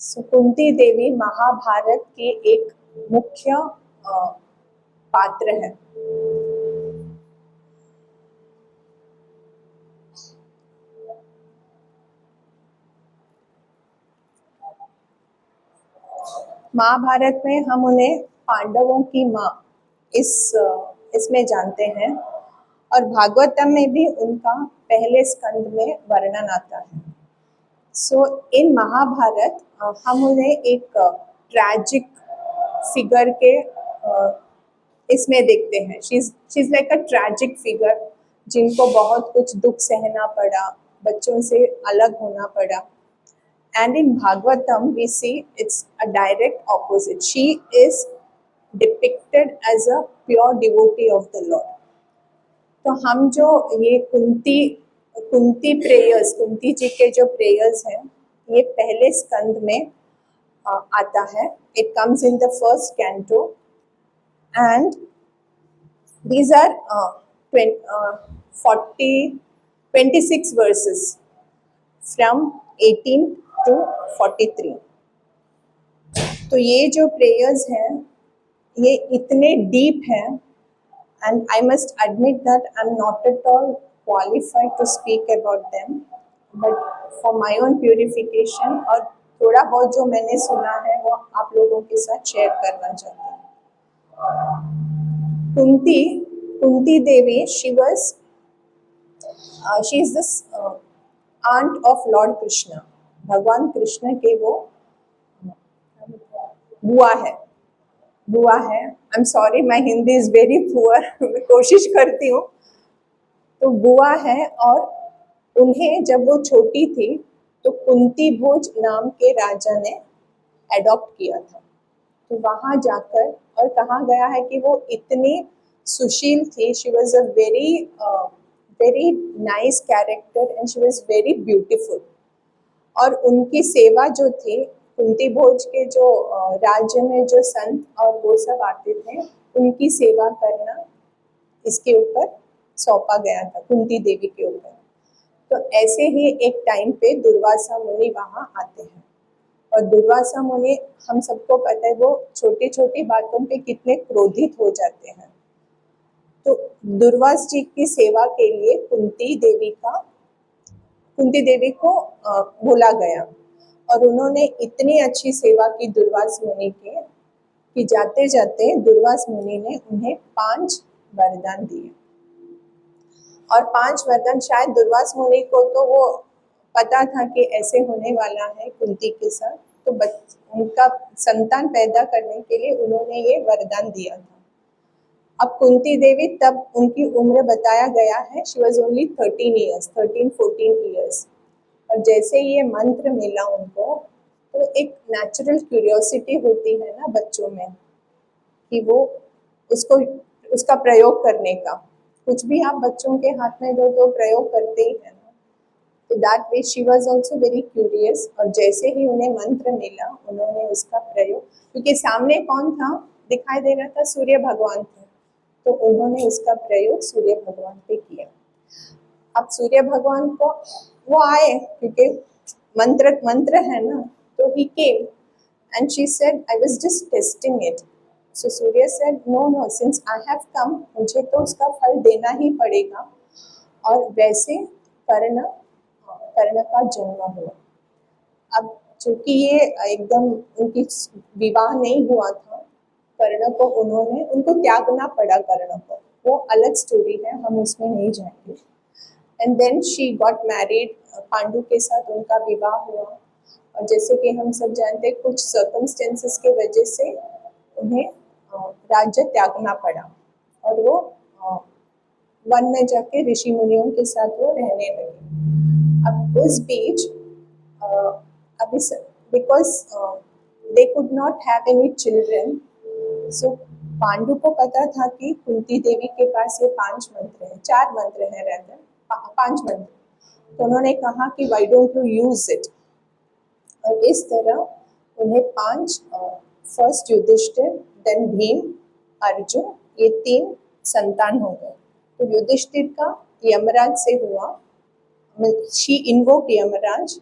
कुंती देवी महाभारत के एक मुख्य पात्र है। महाभारत में हम उन्हें पांडवों की माँ इसमें जानते हैं और भागवतम में भी उनका पहले स्कंद में वर्णन आता है। इन महाभारत हम उन्हें एक ट्रैजिक फिगर के इसमें देखते हैं। She is like a tragic figure जिनको बहुत कुछ दुख सहना पड़ा, बच्चों से अलग होना पड़ा। And in Bhagavatam we see it's a direct opposite. She is depicted as a pure devotee of the Lord. तो हम जो ये कुंती प्रेयर्स, कुंती जी के जो प्रेयर्स हैं, ये पहले स्कंद में आता है। It comes in the first canto and these are 26 verses from 18 to 43। तो ये जो प्रेयर्स हैं ये इतने डीप हैं and I must admit that I'm not at all qualified to speak about them, but for my own purification और थोड़ा बहुत जो मैंने सुना है वो आप लोगों के साथ शेयर करना चाहती हूँ। कुंती देवी she is this aunt of Lord Krishna। भगवान कृष्ण के वो बुआ है। I am sorry, my Hindi is very poor, मैं कोशिश करती हूँ। तो बुआ है और उन्हें जब वो छोटी थी तो कुंती भोज नाम के राजा ने एडॉप्ट किया था। तो वहां जाकर और कहा गया है कि वो इतनी सुशील थी। She was a very nice character and she was very beautiful. और उनकी सेवा जो थी, कुंती भोज के जो राज्य में जो संत और वो सब आते थे, उनकी सेवा करना इसके ऊपर सौंपा गया था, कुंती देवी के ऊपर। तो ऐसे ही एक टाइम पे दुर्वासा मुनि वहां आते हैं और दुर्वासा मुनि, हम सबको पता है, वो छोटी छोटी बातों पे कितने क्रोधित हो जाते हैं। तो दुर्वास जी की सेवा के लिए कुंती देवी को बोला गया और उन्होंने इतनी अच्छी सेवा की दुर्वास मुनि के कि जाते जाते दुर्वास मुनि ने उन्हें 5 वरदान दिए। और 5 वरदान शायद दुर्वास मुनि को तो वो पता था कि ऐसे होने वाला है कुंती के साथ, तो उनका संतान पैदा करने के लिए उन्होंने ये वरदान दिया था। अब कुंती देवी, तब उनकी उम्र बताया गया है, शी वॉज ओनली 13-14 ईयर्स। और जैसे ये मंत्र मिला उनको, तो एक नेचुरल क्यूरियोसिटी होती है ना बच्चों में कि वो उसका प्रयोग करने का, कुछ भी आप बच्चों के हाथ में दो तो प्रयोग करते ही है ना। तो that way she was also very curious. और जैसे ही उन्हें मंत्र मिला उन्होंने उसका प्रयोग, क्योंकि सामने कौन था दिखाई दे रहा था, सूर्य भगवान थे, तो उन्होंने उसका प्रयोग सूर्य भगवान पे किया। अब सूर्य भगवान को वो आए, क्योंकि मंत्र है ना, तो he came and she said I was just testing it. So Surya said no, since I have come, मुझे तो उसका फल देना ही पड़ेगा। और वैसे कर्ण का जन्म हुआ। अब चूंकि ये एकदम उनकी विवाह नहीं हुआ था, कर्ण को उनको त्यागना पड़ा। कर्ण को वो अलग स्टोरी है, हम उसमें नहीं जाएंगे। And then she got married, Pandu के साथ उनका विवाह हुआ। और जैसे कि हम सब जानते हैं, कुछ सर्कमस्टेंसेस के वजह से उन्हें राज्य त्यागना पड़ा और वो वन में जाके ऋषि मुनियों के साथ वो रहने लगे। अब उस बीच because they could not have any children, so Pandu को पता था कि कुंती देवी के पास ये 5 मंत्र हैं, 4 मंत्र हैं रहते, 5 मंत्र। तो उन्होंने कहा कि why don't you use it. और इस तरह उन्हें 5 फर्स्ट युधिष्ठिर, देन भीम, अर्जुन, ये 3 संतान हो गए। तो युधिष्ठिर का यमराज से हुआ, शी इन्वोक यमराज,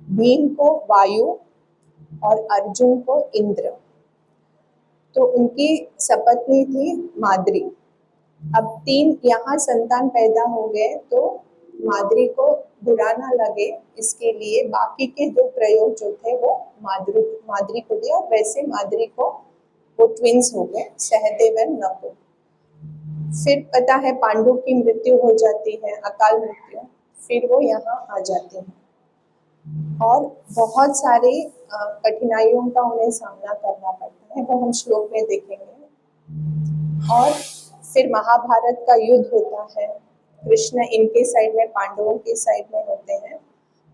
भीम को वायु और अर्जुन को इंद्र। तो उनकी सपत्नी थी माद्री। अब 3 यहाँ संतान पैदा हो गए तो माद्री को बुरा ना लगे, इसके लिए बाकी के 2 प्रयोग जो थे वो माद्री को दिया। और वैसे माद्री को वो ट्विंस हो गए, सहदेव एंड नकुल। फिर पता है पांडु की मृत्यु हो जाती है, अकाल मृत्यु। फिर वो यहाँ आ जाते हैं और बहुत सारी कठिनाइयों का उन्हें सामना करना पड़ता है, वो हम श्लोक में देखेंगे। और फिर महाभारत का युद्ध होता है, कृष्ण इनके साइड में, पांडवों के साइड में होते हैं।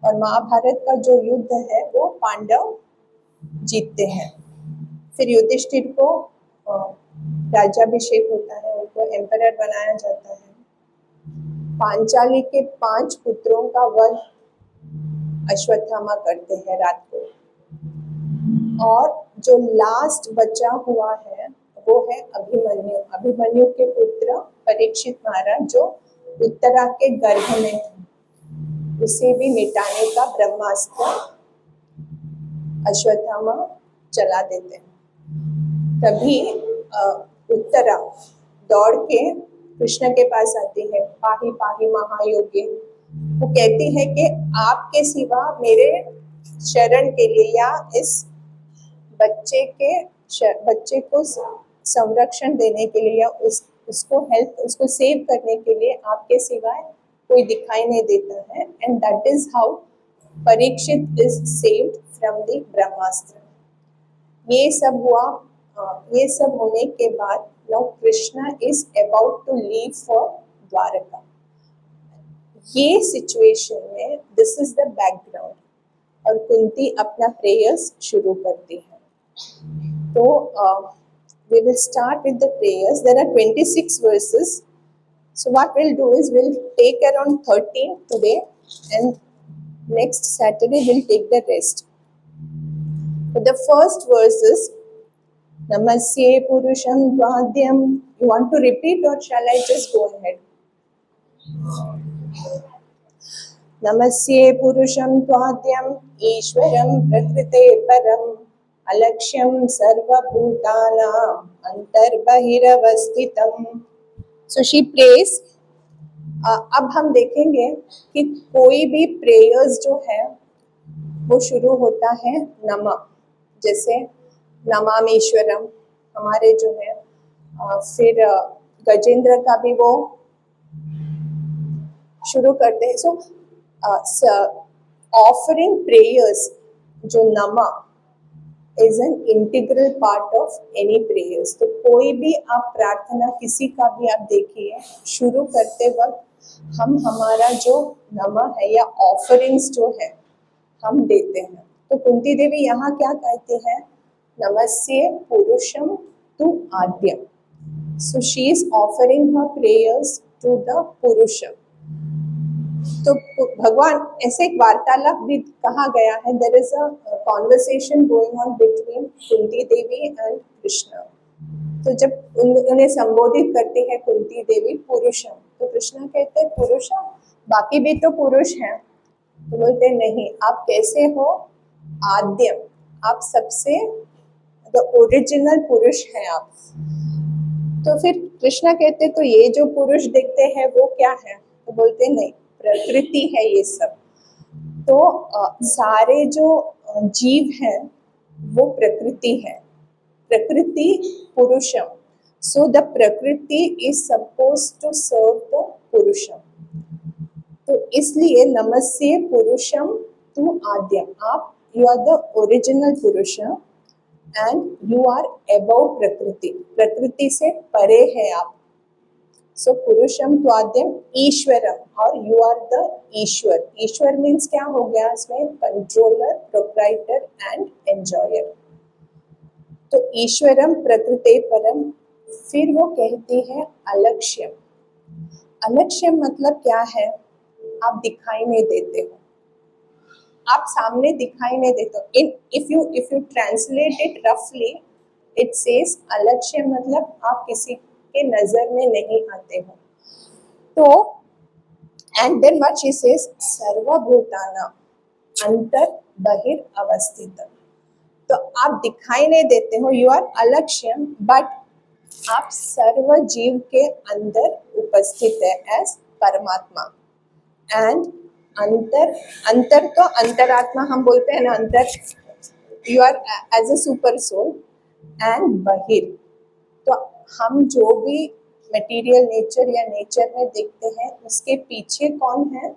और महाभारत का जो युद्ध है वो पांडव जीतते हैं। फिर युधिष्ठिर को राज्याभिषेक होता है, उनको एम्परर बनाया जाता है। पांचाली के 5 पुत्रों का वध अश्वत्थामा करते हैं रात को। और जो लास्ट बचा हुआ है वो है अभिमन्यु। अभिमन्यु के पुत्र परीक्षित महाराज जो उत्तरा के गर्भ में थे, उसे भी मिटाने का ब्रह्मास्त्र अश्वत्थामा चला देते हैं। तभी उत्तरा दौड़ के कृष्ण के पास आती है, पाही पाही महायोगी। वो कहती है कि आपके सिवा मेरे शरण के लिए या इस बच्चे को संरक्षण देने के लिए या उसको सेव करने के लिए आपके सिवाय कोई दिखाई नहीं देता है। And that is how Parikshit is saved from the Brahmastra. ये सब हुआ। ये सब होने के बाद now Krishna is about to leave for Dwarka. ये सिचुएशन में दिस इज द बैकग्राउंड और कुंती अपना प्रेयर्स शुरू करती है। तो we will start with the prayers. There are 26 verses. So what we'll do is we'll take around 13 today and next Saturday we'll take the rest. So the first verse is Namasye Purusham Dvadyam. You want to repeat or shall I just go ahead? Namasye Purusham Dvadyam Ishwaram Prakrite Param अलक्ष्यम सर्वभूतानां अंतर्बहिरवस्थितम्। So she praise. अब हम देखेंगे कि कोई भी prayers जो है वो शुरू होता है नमा, जैसे नमामीश्वरम हमारे जो है। फिर गजेंद्र का भी वो शुरू करते हैं। सो ऑफरिंग प्रेयर्स जो नमा is an integral part of any prayers. तो कोई भी आप प्रार्थना किसी का भी आप देखिए, शुरू करते वक्त हम हमारा जो नमा है या ऑफरिंग्स जो है हम देते हैं। तो कुंती देवी यहाँ क्या कहती है? नमस्ये पुरुषम तु आद्यम। So she is offering her prayers to the पुरुषम। तो भगवान ऐसे एक वार्तालाप भी कहा गया है। There is a conversation going on between Kunti Devi and Krishna. तो जब उन्हें संबोधित करती है कुंती देवी पुरुषम, तो कृष्ण कहते हैं पुरुषम, बाकी भी तो पुरुष हैं। तो बोलते नहीं, आप कैसे हो? आद्यम, आप सबसे द ओरिजिनल पुरुष हैं आप। तो फिर कृष्ण कहते तो ये जो पुरुष दिखते हैं वो क्या है? तो बोलते नहीं, प्रकृति है ये सब। तो सारे जो जीव हैं वो प्रकृति है, प्रकृति पुरुषम। सो द प्रकृति is suppose to serve the पुरुषम। तो इसलिए नमस्ये पुरुषम तु आद्यम, आप यू आर द ओरिजिनल पुरुषम एंड यू आर अबव प्रकृति, प्रकृति से परे है आप। सो पुरुषम त्वाद्यम ईश्वरम, और यू आर द ईश्वर। ईश्वर मीन्स क्या हो गया इसमें? Controller, proprietor and enjoyer. तो ईश्वरम प्रकृते परम। फिर वो कहती है अलक्ष्यम। अलक्ष्यम मतलब क्या है? आप दिखाई नहीं देते हो, आप सामने दिखाई नहीं देते हो। इफ यू ट्रांसलेट इट रफली, इट सेज अलक्ष्य मतलब आप किसी के नजर में नहीं आते हो। तो and then what she says, सर्वभूताना अंतर बहिर अवस्थित। आप दिखाई नहीं देते हो, यू आर अलक्ष्यम, बट आप सर्व जीव के अंदर उपस्थित है एज परमात्मा। एंड अंतर, अंतर तो अंतरात्मा हम बोलते हैं ना, अंतर, you are as a super soul. And बहिर, तो हम जो भी मटेरियल नेचर या नेचर में देखते हैं उसके पीछे कौन है?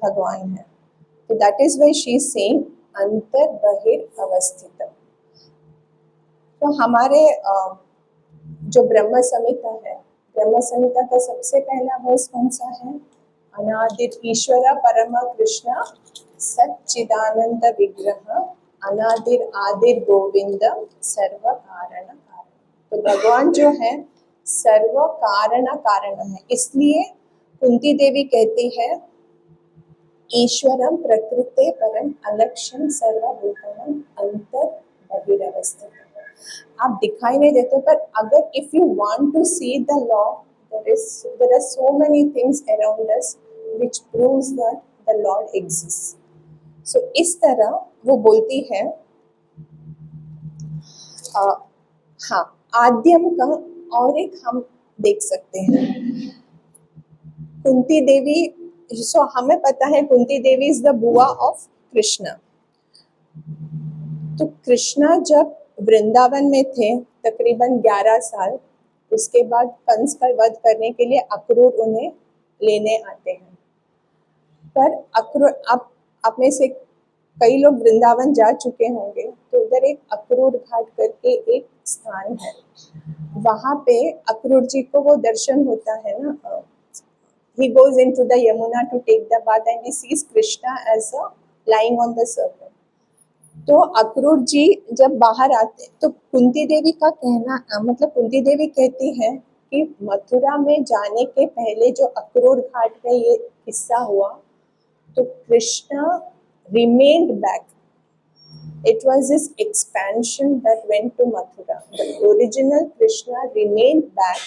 भगवान है। तो that is why she is saying अंतर बहिर अवस्थित। तो हमारे जो ब्रह्म संहिता है, ब्रह्म संहिता का सबसे पहला वर्ष कौन सा है? अनादिर ईश्वर परम कृष्ण सच्चिदानंद विग्रह अनादिर आदिर गोविंद सर्व कारण कारण। तो भगवान जो है सर्व कारण कारण है, इसलिए कुंती देवी कहती है ईश्वरम प्रकृते परम अलक्ष्यम सर्वभूतम अंतर बहिरवस्थित। आप दिखाई नहीं देते, पर अगर if you want to see the lord, there are so many things around us which proves that the Lord exists. So इस तरह वो बोलती है हाँ, आद्यम का और एक हम देख सकते हैं। कुंती देवी, सो हमें पता है कुंती देवी इज द बुआ ऑफ कृष्णा। तो कृष्णा जब वृंदावन में थे तकरीबन 11 साल, उसके बाद कंस का वध करने के लिए अक्रूर उन्हें लेने आते हैं। पर अक्रूर, आप में से कई लोग वृंदावन जा चुके होंगे, तो उधर एक अक्रूर घाट करके एक स्थान है, वहां पे अक्रूर जी को वो दर्शन होता है ना, he goes into the Yamuna to take the bath and he sees Krishna as a lying on the surface. तो अक्रूर जी जब बाहर आते तो कुंती देवी का कहना, मतलब कुंती देवी कहती है कि मथुरा में जाने के पहले जो अक्रूर घाट में ये किस्सा हुआ, तो Krishna remained back. It was his expansion that went to Mathura. The original Krishna remained back,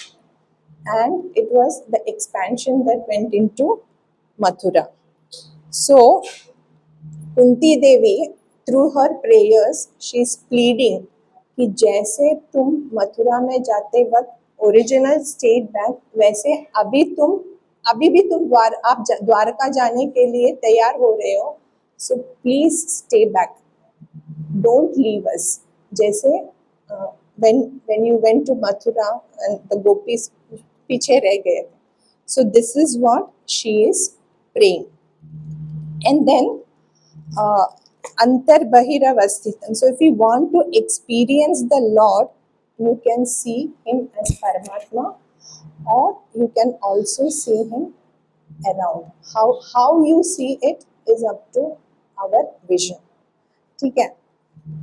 and it was the expansion that went into Mathura. So Kunti Devi, through her prayers, she is pleading कि जैसे तुम मथुरा में जाते वक्त original state back, वैसे अभी भी तुम आप द्वारका जाने के लिए तैयार हो रहे हो, so please stay back, don't leave us. जैसे when you went to Mathura and the gopis पीछे रह गए। So this is what she is praying. And then antar bahiravasthitam. So if you want to experience the Lord, you can see him as Paramatma, or you can also see him around. How you see it is up to our vision. ठीक है,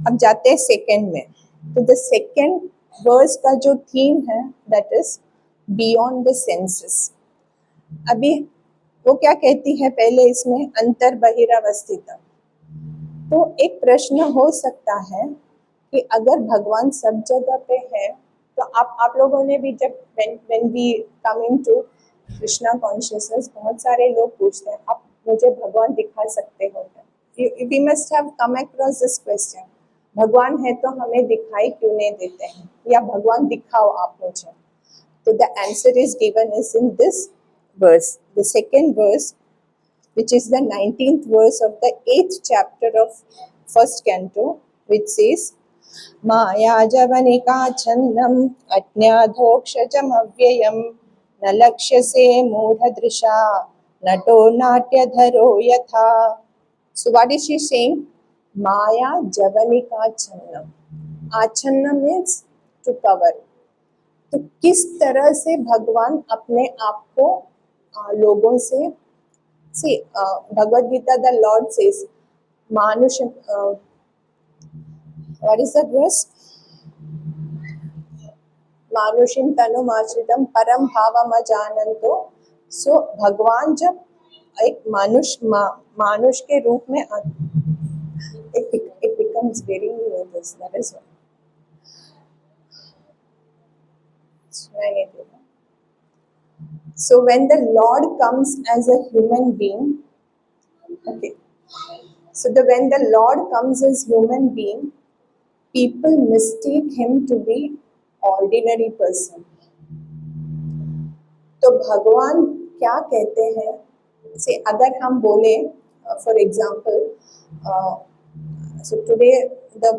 अब जाते हैं second में। तो the second verse का जो theme है that is beyond the senses. अभी वो क्या कहती है पहले इसमें अंतर बहिरावस्थितम। तो एक प्रश्न हो सकता है कि अगर भगवान सब जगह पे है, तो आप लोगों ने भी जब when we come into Krishna consciousness, बहुत सारे लोग पूछते हैं आप मुझे भगवान दिखा सकते हो क्या? We must have come across this question. भगवान है तो हमें दिखाई क्यों नहीं देते हैं, या भगवान दिखाओ आप मुझे। तो the answer is given is in this verse, the second verse, which is the 19th verse of the 8th chapter of first canto, which says माया जवनिका छन्नम अज्ञाधोक्षजम अव्ययम न लक्ष्यसे मूढ़दृशा नटो नाट्यधरो यथा। So what is she saying? Maya javanika channam. आच्छन्न means to cover. तो किस तरह से भगवान अपने आप को लोगों से, see Bhagavad Gita the Lord says मानुष, what is that verse? मानुषिम तनुमाश्रितम परम भावम अजानन्तो। सो भगवान जब एक मानुष के रूप में it becomes very this, that is one. So when the Lord comes as a human being, okay, so when the Lord comes as human being, people mistake him to be ordinary person. तो भगवान क्या कहते हैं, से अगर हम बोले for example, so today the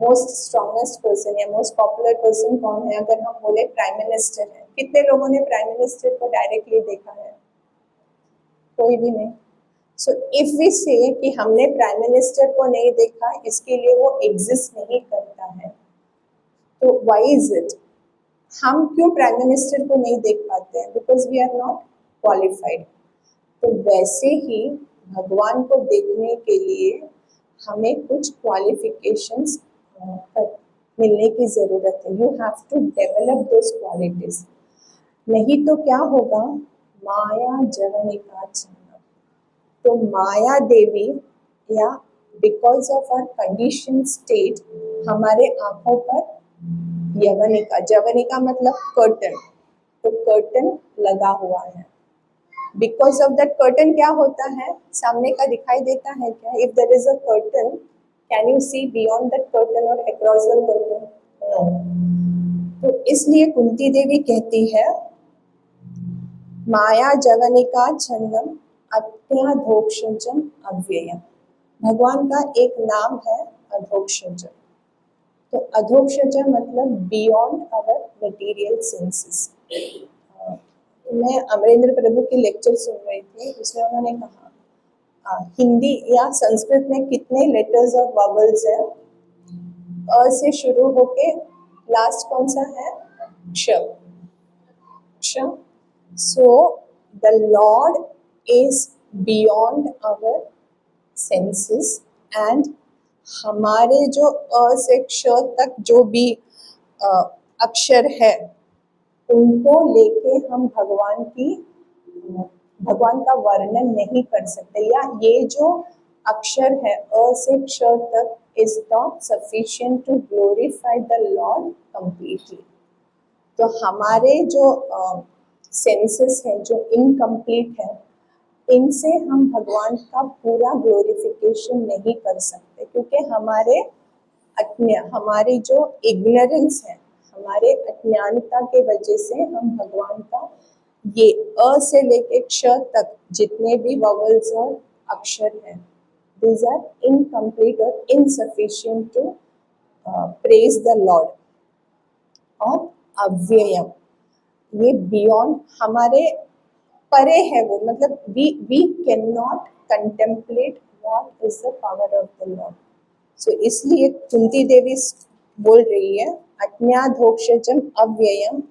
most strongest person या मोस्ट पॉपुलर पर्सन कौन है, अगर हम बोले प्राइम मिनिस्टर है, कितने लोगों ने प्राइम मिनिस्टर को डायरेक्टली देखा है? कोई भी नहीं. सो इफ वी से कि हमने प्राइम मिनिस्टर को नहीं देखा, इसके लिए वो एग्जिस्ट नहीं करता है, तो व्हाई इज इट? हम क्यों प्राइम मिनिस्टर को नहीं देख पाते हैं? Because we are not qualified. तो वैसे ही भगवान को देखने के लिए हमें कुछ क्वालिफिकेशंस मिलने की जरूरत है. You have to develop those qualities. नहीं तो क्या होगा? माया जवनिका चंद्र. तो माया देवी या because of our condition state हमारे आंखों पर यवनिका, जवनिका मतलब कर्टन, तो कर्टन लगा हुआ है. बिकॉज ऑफ दैट कर्टन क्या होता है? सामने का दिखाई देता है क्या? If there is a curtain, can you see beyond that curtain और अक्रॉस द कर्टन? नो. तो इसलिए कुंती देवी कहती है माया जवनिका छन्नम अत्याधोक्षजम अव्ययम. भगवान का एक नाम है अधोक्षज. तो अधोक्षज मतलब बियॉन्ड आवर मटेरियल सेंसेस. मैं अमरेंद्र प्रभु की लेक्चर सुन रही थी, उसमें उन्होंने कहा हिंदी या संस्कृत में कितने लेटर्स और वॉवल्स हैं? अ से शुरू होके लास्ट कौन सा है? क्ष. क्ष. So the lord is beyond our senses and हमारे जो अ से क्ष तक जो भी अक्षर है उनको लेके हम भगवान का वर्णन नहीं कर सकते, या ये जो अक्षर है अ से क्ष तक is not sufficient to glorify the lord completely. तो हमारे जो सेंसेस है जो इनकम्प्लीट है, इनसे हम भगवान का पूरा ग्लोरिफिकेशन नहीं कर सकते, क्योंकि हमारी जो इग्नोरेंस है, हमारे अज्ञानता के वजह से हम भगवान का ये अ से लेके क्ष तक जितने भी वॉवल्स और अक्षर हैं, these are incomplete or insufficient to praise the Lord. और अव्ययम, ये बियॉन्ड हमारे परे है वो, मतलब we cannot contemplate what is the power of the Lord. So इसलिए कुंती देवी बोल रही है अज्ञाधोक्षजम अव्ययम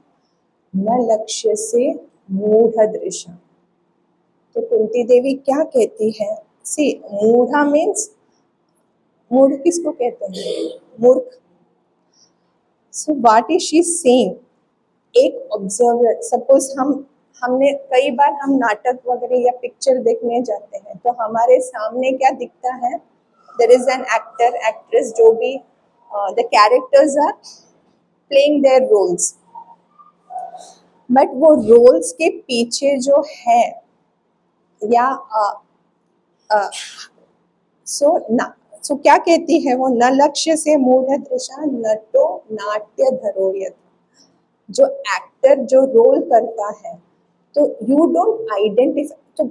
न लक्ष्य से मूढ़ दृशा. तो कुंती देवी क्या कहती है? सी मूढ़ा मीन्स, मूढ़ किसको कहते हैं? मूर्ख. So what is she saying? एक ऑब्जर्वर, सपोज हमने कई बार हम नाटक वगैरह या पिक्चर देखने जाते हैं, तो हमारे सामने क्या दिखता है? There is an actor actress, जो भी the characters are playing their roles, but वो रोल्स के पीछे जो है या सो क्या कहती है वो? न लक्ष्य से मूढ़ दृशा नटो नाट्य धरोयत. जो एक्टर जो रोल करता है, तो यू डोंट आइडेंटिफाई. तो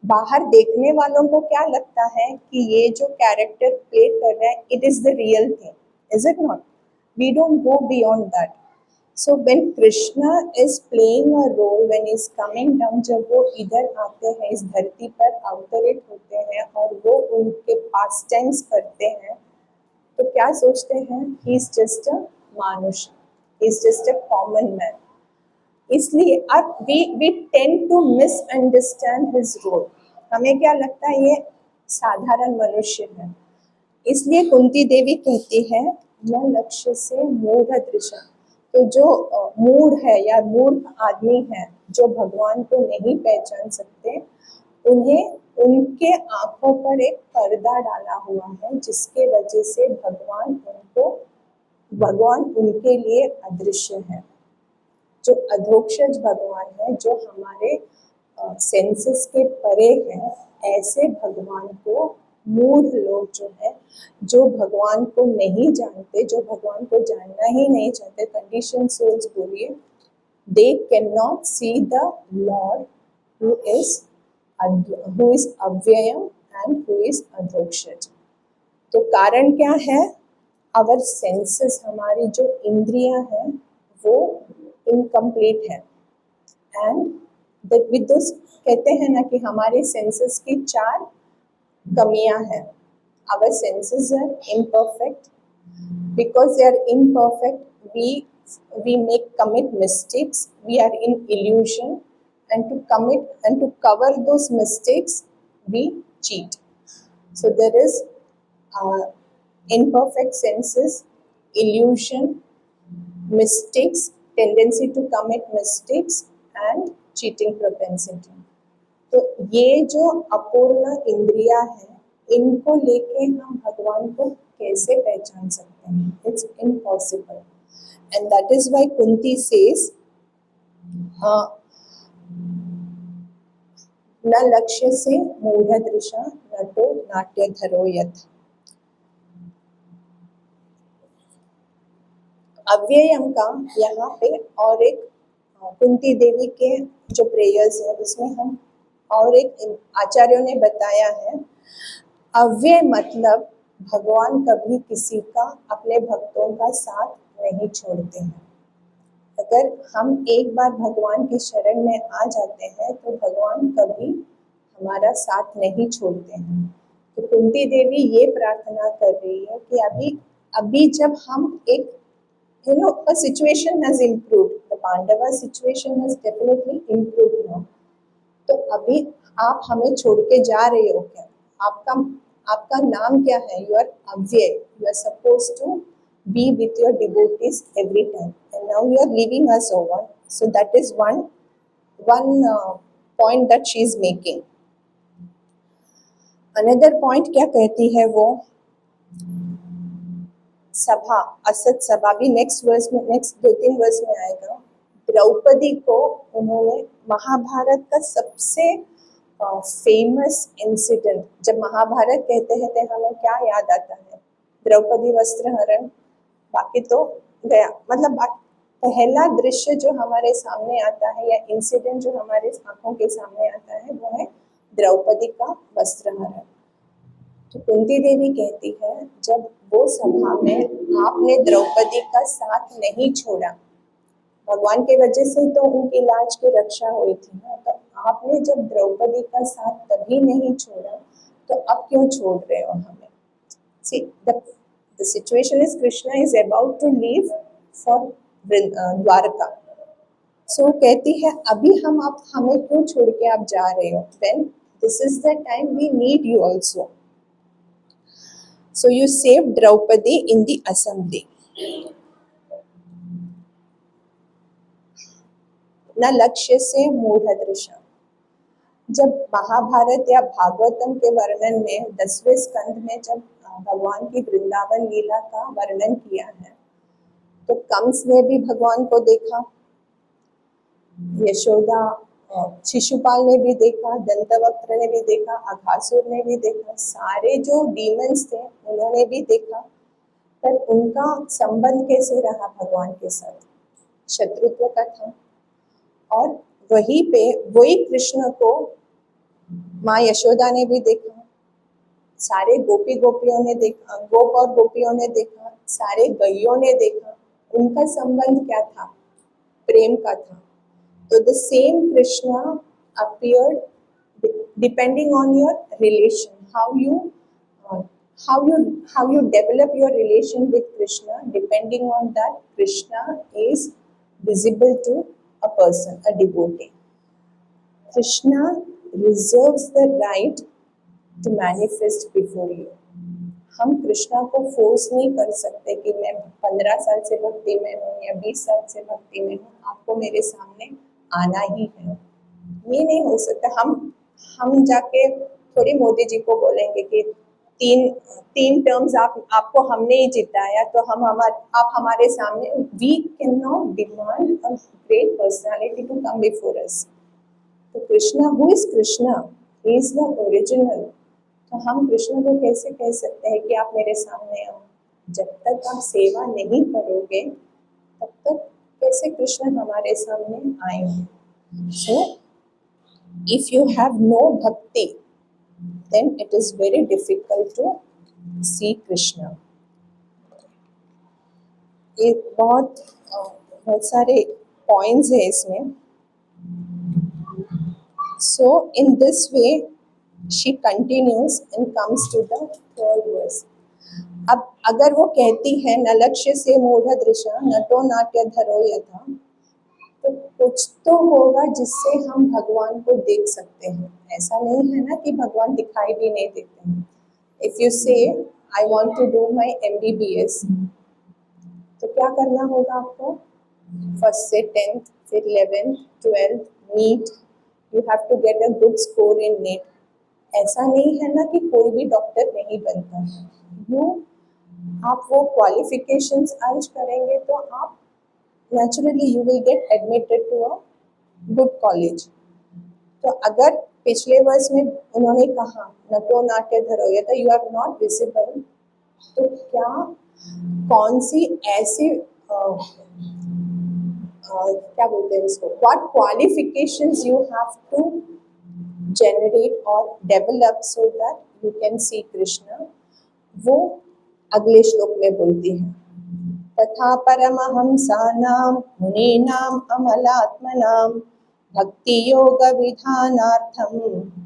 बाहर देखने वालों को क्या लगता है कि ये जो कैरेक्टर प्ले कर रहा है, it is the real thing, is it not? We don't go beyond that. So when Krishna is playing a role, when is coming down, जब वो इधर आते हैं, इस धरती पर अवतरित होते हैं और वो उनके पास टाइम्स करते हैं, तो क्या सोचते हैं? ही इज जस्ट अ मानुष, he is just a common man. इसलिए अब we tend to misunderstand his role. हमें क्या लगता है? ये साधारण मनुष्य है. इसलिए कुंती देवी कहती है न लक्ष्य से मूढ़ दृशा. तो जो मूढ़ है या मूर्ख आदमी है, जो भगवान को नहीं पहचान सकते, उन्हें उनके आंखों पर एक पर्दा डाला हुआ है, जिसके वजह से भगवान उनके लिए अदृश्य है. जो अधोक्षज भगवान है, जो हमारे सेंसेस के परे है, ऐसे भगवान को मूढ़ लोग जो है, जो भगवान को नहीं जानते, जो भगवान को जानना ही नहीं चाहते, कंडीशन सोल्स बोलिए, they cannot see the Lord who is अव्ययम and who is अधोक्षज। तो कारण क्या है? आवर सेंसेस, हमारी जो इंद्रियां हैं वो इनकम्प्लीट है। एंड विद दोस, कहते हैं ना कि हमारे सेंसेस की 4 कमियां हैं। Our senses are imperfect, because they are imperfect we make commit mistakes, we are in illusion, and to commit and to cover those mistakes we cheat. So there is imperfect senses, illusion, mistakes, tendency to commit mistakes, and cheating propensity. तो ये जो अपूर्ण इंद्रियां हैं, इनको लेके हम भगवान को कैसे पहचान सकते हैं? It's impossible. And that is why Kunti says, न लक्ष्य से मूढ़ दृशा नटो नाट्य धरो यथ। अव्ययम का यहाँ पे और एक कुंती देवी के जो प्रेयर्स है उसमें हम और एक आचार्यों ने बताया है, अव्यय मतलब भगवान कभी किसी का, अपने भक्तों का साथ नहीं छोड़ते हैं। अगर हम एक बार भगवान की शरण में आ जाते हैं तो भगवान कभी हमारा साथ नहीं छोड़ते हैं। तो कुंती देवी ये प्रार्थना कर रही है कि अभी जब हम एक a situation has improved, the Pandava situation has definitely improved now, तो अभी आप हमें छोड़ के जा रहे हो क्या? आपका नाम क्या है? You are अव्यय, you are supposed to be with your devotees every time, and now you are leaving us over. So that is one point that she is making. Another point क्या कहती है वो? सभा, असत सभा भी नेक्स्ट 2-3 वर्स में आएगा। द्रौपदी को उन्होंने, महाभारत का सबसे फेमस इंसिडेंट, जब महाभारत कहते हैं तो हमें क्या याद आता है? द्रौपदी वस्त्रहरण, बाकी तो गया, मतलब पहला दृश्य जो हमारे सामने आता है या इंसिडेंट जो हमारे आंखों के सामने आता है वो है द्रौपदी का वस्त्रहरण। तो कुंती देवी कहती है, जब वो सभा में आपने द्रौपदी का साथ नहीं छोड़ा, भगवान के वजह से तो उनकी लाज की रक्षा हुई थी ना, तो आपने जब द्रौपदी का साथ तभी नहीं छोड़ा तो अब क्यों छोड़ रहे हो हमें? See, the situation is Krishna is about to leave for Dwarka. So कहती है, अभी आप हमें क्यों छोड़ के आप जा रहे हो? When this is the time we need you also. So you saved Draupadi in the assembly. न लक्ष्य से मूढ़ दृशा। जब महाभारत या भागवतम के वर्णन में 10वें स्कंद में जब भगवान की वृंदावन लीला का वर्णन किया है, तो कंस ने भी भगवान को देखा, यशोदा, शिशुपाल ने भी देखा, दंतवक्त्र ने भी देखा, अघासुर ने भी देखा, सारे जो डीमंस थे उन्होंने भी देखा, पर उनका संबंध कैसे रहा भगवान के साथ? शत्रुत्व का था। और वही कृष्ण को माँ यशोदा ने भी देखा, सारे गोपियों ने देखा, गोप और गोपियों ने देखा, सारे गैयों ने देखा, उनका संबंध क्या था? प्रेम का था। तो the same Krishna appeared depending on your relation, how you develop your relation with Krishna, depending on that Krishna is visible to a person, a devotee. Krishna reserves the right to manifest before you. हम कृष्णा को force नहीं कर सकते कि मैं 15 साल से भक्ति में हूँ या 20 साल से भक्ति में हूँ, आपको मेरे सामने आना ही है, ये नहीं हो सकता। हम जाके थोड़ी मोदी जी को बोलेंगे कि तीन टर्म्स आपको हमने ही जिताया तो आप हमारे सामने। We can not demand a great personality to come before us. तो Krishna, who is Krishna? He is the original. तो हम कृष्ण को कैसे कह सकते हैं कि आप मेरे सामने आओ? जब तक आप सेवा नहीं करोगे तब तक कैसे कृष्ण हमारे सामने आएंगे? So if you have no bhakti then it is very difficult to see Krishna. ये बहुत सारे पॉइंट्स है इसमें. So in this way she continues and comes to the third verse. अब अगर वो कहती है न लक्ष्य से मूढ़ दृशा नटो नाट्य धरो यथा, तो कुछ तो होगा जिससे हम भगवान को देख सकते हैं. ऐसा नहीं है ना कि भगवान दिखाई भी नहीं देते हैं. If you say I want to do my MBBS, तो क्या करना होगा आपको? फर्स्ट से 10th, फिर 11th, 12th, NEET. You have to get a good score in NEET. ऐसा नहीं है ना कि कोई भी डॉक्टर नहीं बनता है. आप वो क्वालिफिकेशंस अर्ज करेंगे तो आप naturally you will get admitted to a good college. तो अगर पिछले वर्ष में उन्होंने कहा नटो नाट्य धरो यथा यू आर नॉट विजिबल, तो क्या कौन सी ऐसी क्या बोलते हैं इसको, what qualifications you have to generate or develop so that you can see Krishna, वो अगले श्लोक में बोलती है. तथा परमहंसानां मुनीनां अमलात्मनां भक्ति योग विधानार्थं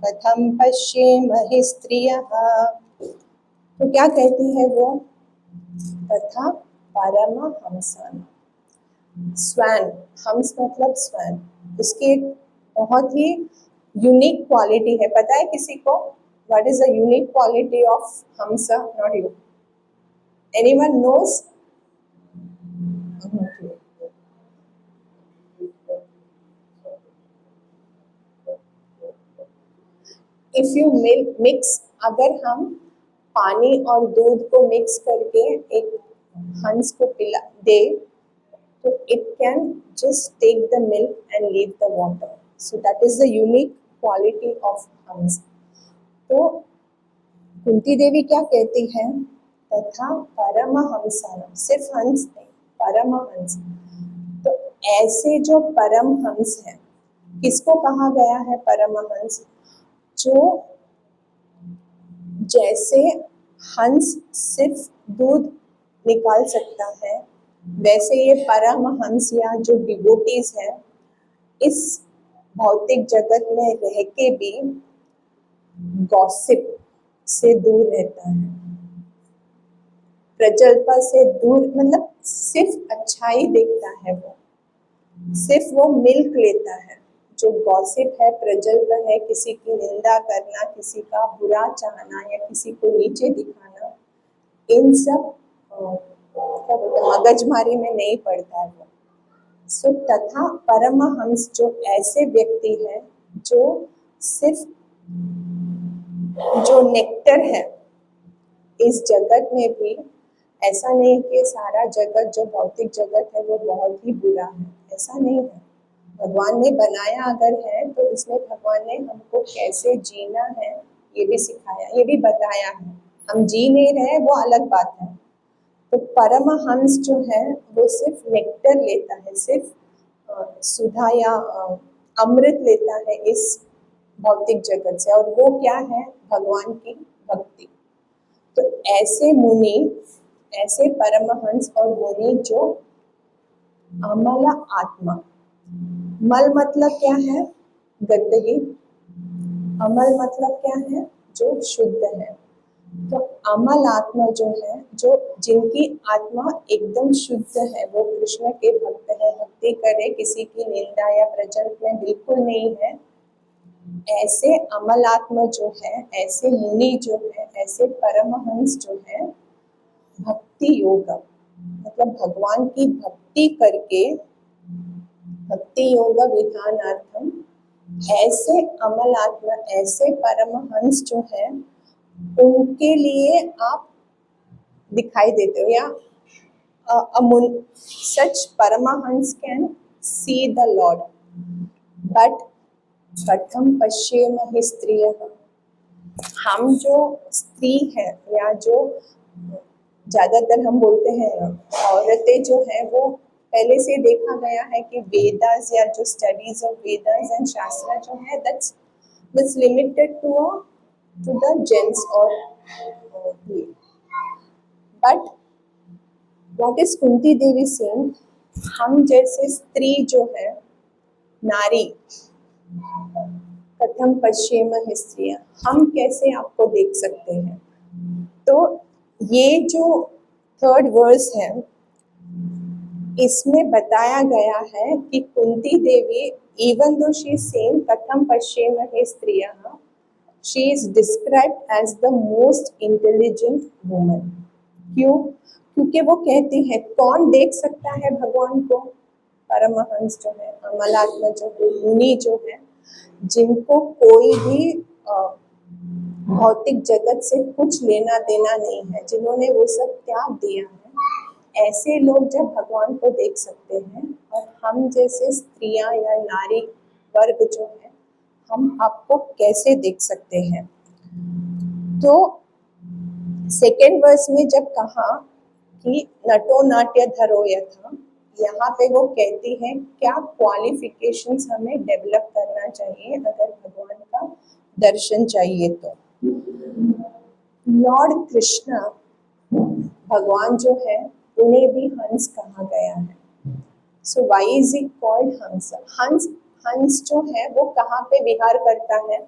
कथं पश्येमहि स्त्रियः. तो क्या कहती है वो? तथा परमहंसानां. स्वैन, हंस मतलब स्वैन. उसकी एक बहुत ही यूनिक क्वालिटी है. पता है किसी को? What is the unique quality of hansa? Not you. Anyone knows? If you mix, अगर हम पानी और दूध को मिक्स करके एक हंस को पिला दे, तो it can just take the milk and leave the water. So that is the unique quality of hans. तो कुंती देवी क्या कहती है? तथा परमहंसानां, सिर्फ हंस नहीं, परमहंस. तो ऐसे जो परमहंस है, किसको कहा गया है परमहंस? जो जैसे हंस सिर्फ दूध निकाल सकता है, वैसे ये परमहंस या जो डिवोटीज है इस भौतिक जगत में रह के भी गॉसिप से दूर रहता है, प्रजल्पा से दूर, मतलब सिर्फ अच्छाई देखता है. वो सिर्फ वो मिल्क लेता है. जो गॉसिप है, प्रजल्प है, किसी की निंदा करना, किसी का बुरा चाहना या किसी को नीचे दिखाना, इन सब क्या बोलते हैं मगजमारी में नहीं पड़ता है वो. सो तथा परमहंस जो ऐसे व्यक्ति है जो सिर्फ जो नेक्टर है इस जगत में भी, ऐसा नहीं कि सारा जगत जो भौतिक जगत है वो बहुत ही बुरा है, ऐसा नहीं है. भगवान ने बनाया अगर है तो उसमें भगवान ने हमको कैसे जीना है ये भी सिखाया, ये भी बताया है. हम जी नहीं रहे वो अलग बात है. तो परमहंस जो है वो सिर्फ नेक्टर लेता है, सिर्फ सुधा या अमृत लेता है इस भौतिक जगत से, और वो क्या है? भगवान की भक्ति. तो ऐसे मुनि, ऐसे परमहंस और मुनि जो अमला आत्मा, मल मतलब क्या है? गंदगी. अमल मतलब क्या है? जो शुद्ध है. तो अमल आत्मा जो है, जो जिनकी आत्मा एकदम शुद्ध है, वो कृष्ण के भक्त है, भक्ति करे, किसी की निंदा या प्रजल्प में बिल्कुल नहीं है, ऐसे अमल आत्मा जो है, ऐसे मुनि जो है, ऐसे परमहंस जो है, भक्ति योग मतलब भगवान की भक्ति करके, भक्ति योग विधानार्थम, ऐसे अमल आत्मा, ऐसे परमहंस जो है उनके लिए आप दिखाई देते हो. या such paramahansa can see the Lord, but katham pashyemahi striyah, हम जो स्त्री हैं या जो ज्यादातर हम बोलते हैं औरतें जो है वो पहले से देखा गया है कि वेदास या जो स्टडीज ऑफ वेदास एंड शास्त्र जो है that's limited to the gents और ये but what is Kunti Devi saying, हम जैसे स्त्री जो है नारी कथम पश्चिम स्त्रियां, हम कैसे आपको देख सकते हैं। तो ये जो थर्ड वर्स है इसमें बताया गया है कि Kunti Devi even though she is saying कथम पश्चिम स्त्रियां, she is described as the most intelligent woman. क्यों? क्योंकि वो कहती है कौन देख सकता है भगवान को, परमहंस जो है, अमलात्मा जो है, मुनि जो है, जिनको कोई भी भौतिक जगत से कुछ लेना देना नहीं है, जिन्होंने वो सब त्याग दिया है, ऐसे लोग जब भगवान को देख सकते हैं, और हम जैसे स्त्रियां या नारी वर्ग जो है हम आपको कैसे देख सकते हैं। तो सेकेंड वर्स में जब कहा कि नटो नाट्य धरो यथा, यहाँ पे वो कहती है क्या क्वालिफिकेशंस हमें डेवलप करना चाहिए अगर भगवान का दर्शन चाहिए तो। लॉर्ड कृष्णा भगवान जो है उन्हें भी हंस कहा गया है। So why is it called हंस? हंस जो है वो कहाँ पे विहार करता है?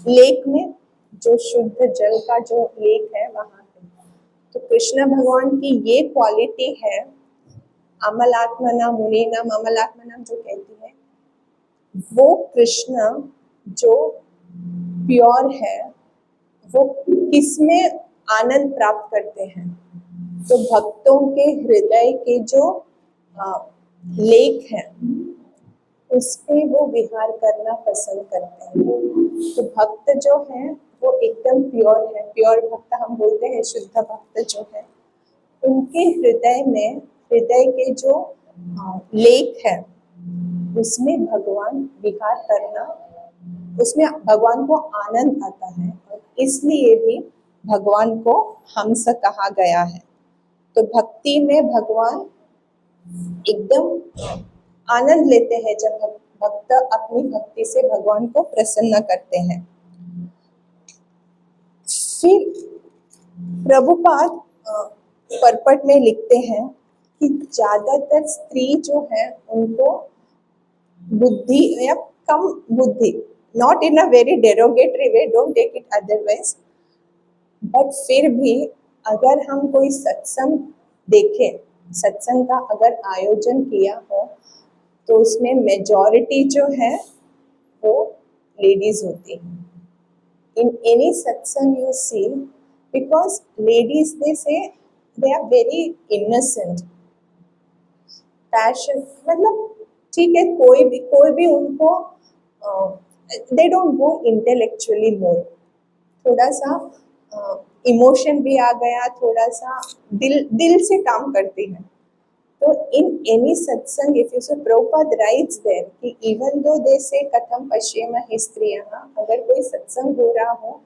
लेक में, जो शुद्ध जल का जो लेक है वहां पे। तो कृष्ण भगवान की ये क्वालिटी है, अमलात्मना मुनीनाम, अमलात्मनाम जो कहती है, वो कृष्ण जो प्योर है वो किसमें आनंद प्राप्त करते हैं? तो भक्तों के हृदय के जो लेक है उस पे वो विहार करना पसंद करते हैं। तो भक्त जो है वो एकदम प्योर है, प्योर भक्त हम बोलते हैं, शुद्ध भक्त जो है उनके हृदय में, हृदय के जो लेक है उसमें भगवान विहार करना, उसमें भगवान को आनंद आता है, और इसलिए भी भगवान को हंस कहा गया है। तो भक्ति में भगवान एकदम आनंद लेते हैं जब भक्त अपनी भक्ति से भगवान को प्रसन्न करते हैं। फिर प्रभुपाद परपट में लिखते हैं कि ज्यादातर स्त्री जो है उनको बुद्धि या कम बुद्धि, not in a very derogatory way, don't take it otherwise, but फिर भी अगर हम कोई सत्संग देखें, सत्संग का अगर आयोजन किया हो तो उसमें मेजॉरिटी जो है वो लेडीज होती है। In any satsang you see, because ladies they say they are very innocent, passion, मतलब ठीक है कोई भी उनको दे डोंट गो इंटेलेक्चुअली मोर, थोड़ा सा इमोशन भी आ गया, थोड़ा सा दिल से काम करती है। तो इन एनी सत्संग इफ यू से प्रभुपाद राइट्स देयर कि इवन दो दे से कथम पश्चिम स्त्रियां, अगर कोई सत्संग हो रहा हो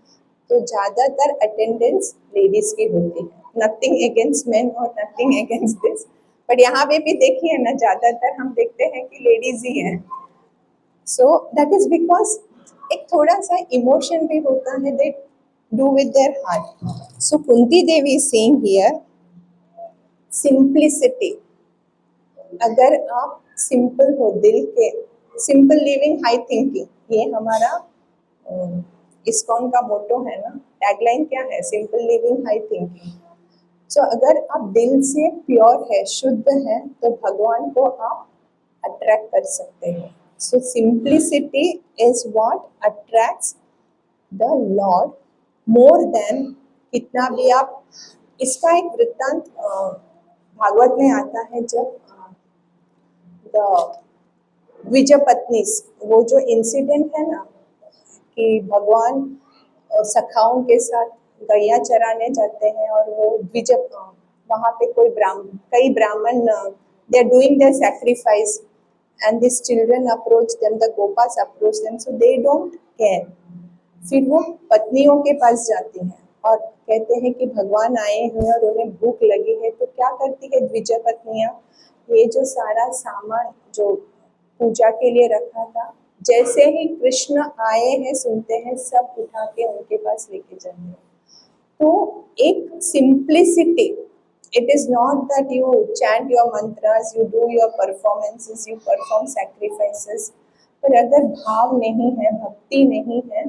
तो ज्यादातर अटेंडेंस लेडीज की होती है, नथिंग अगेंस्ट मेन और नथिंग अगेंस्ट दिस, बट यहाँ पे भी देखिए ना ज्यादातर हम देखते हैं कि लेडीज ही हैं। सो दैट इज बिकॉज एक थोड़ा सा इमोशन भी होता है, they do with their heart. So Kunti Devi saying here simplicity, अगर आप सिंपल हो दिल के, सिंपल लिविंग हाई थिंकिंग, ये हमारा इस्कॉन का मोटो है ना, टैगलाइन क्या है? Simple living high thinking. So अगर आप दिल से प्योर है, शुद्ध है, तो भगवान को आप अट्रैक्ट कर सकते हैं। So simplicity is what attracts the lord more than कितना भी आप। इसका एक वृत्तांत भागवत में आता है, जब द्विज पत्नी, वो जो इंसिडेंट है ना कि भगवान सखाओं के साथ गैया चराने जाते हैं और वो द्विज, वहाँ पे कई Brahmin they are doing their sacrifice and this children approach them, the gopas approach them, so they don't care. फिर वो पत्नियों के पास जाती हैं और कहते हैं कि भगवान आए हैं और उन्हें भूख लगी है। तो क्या करती है द्विजा पत्नियां, ये जो सारा सामान जो पूजा के लिए रखा था, जैसे ही कृष्ण आए हैं सुनते हैं, सब उठा के उनके पास लेके जाते हैं। तो एक simplicity, it is not that you chant your mantras, you do your performances, you perform sacrifices, पर अगर भाव नहीं है, भक्ति नहीं है,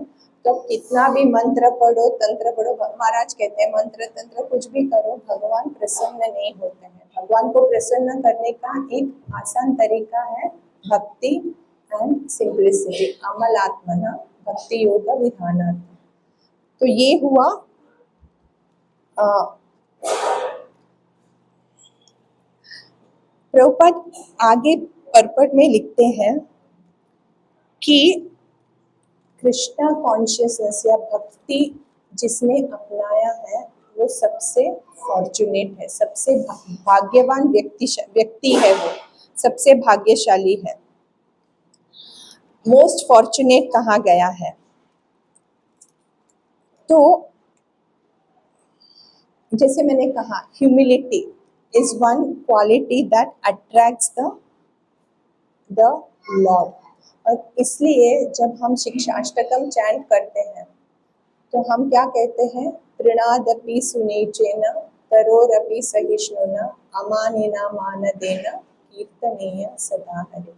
तो कितना भी मंत्र पढ़ो, तंत्र पढ़ो, महाराज कहते हैं मंत्र तंत्र कुछ भी करो, भगवान प्रसन्न नहीं होते हैं। भगवान को प्रसन्न करने का एक आसान तरीका है भक्ति एंड सिंप्लिसिटी। अमलात्मना भक्ति योग विधानार्थ। तो ये हुआ प्रभुपाद आगे पर्पट में लिखते हैं कि कृष्णा कॉन्शियसनेस या भक्ति जिसने अपनाया है वो सबसे फॉर्चुनेट है, सबसे भाग्यवान व्यक्ति है, वो सबसे भाग्यशाली है। मोस्ट फॉर्चुनेट कहा गया है। तो जैसे मैंने कहा, humility is one quality that attracts the Lord. और इसलिए जब हम शिक्षाष्टकम चैंट करते हैं तो हम क्या कहते हैं, तृणादपि सुनीचेन तरोरपि सहिष्णुना अमानिना मानदेन कीर्तनीय सदा हरि।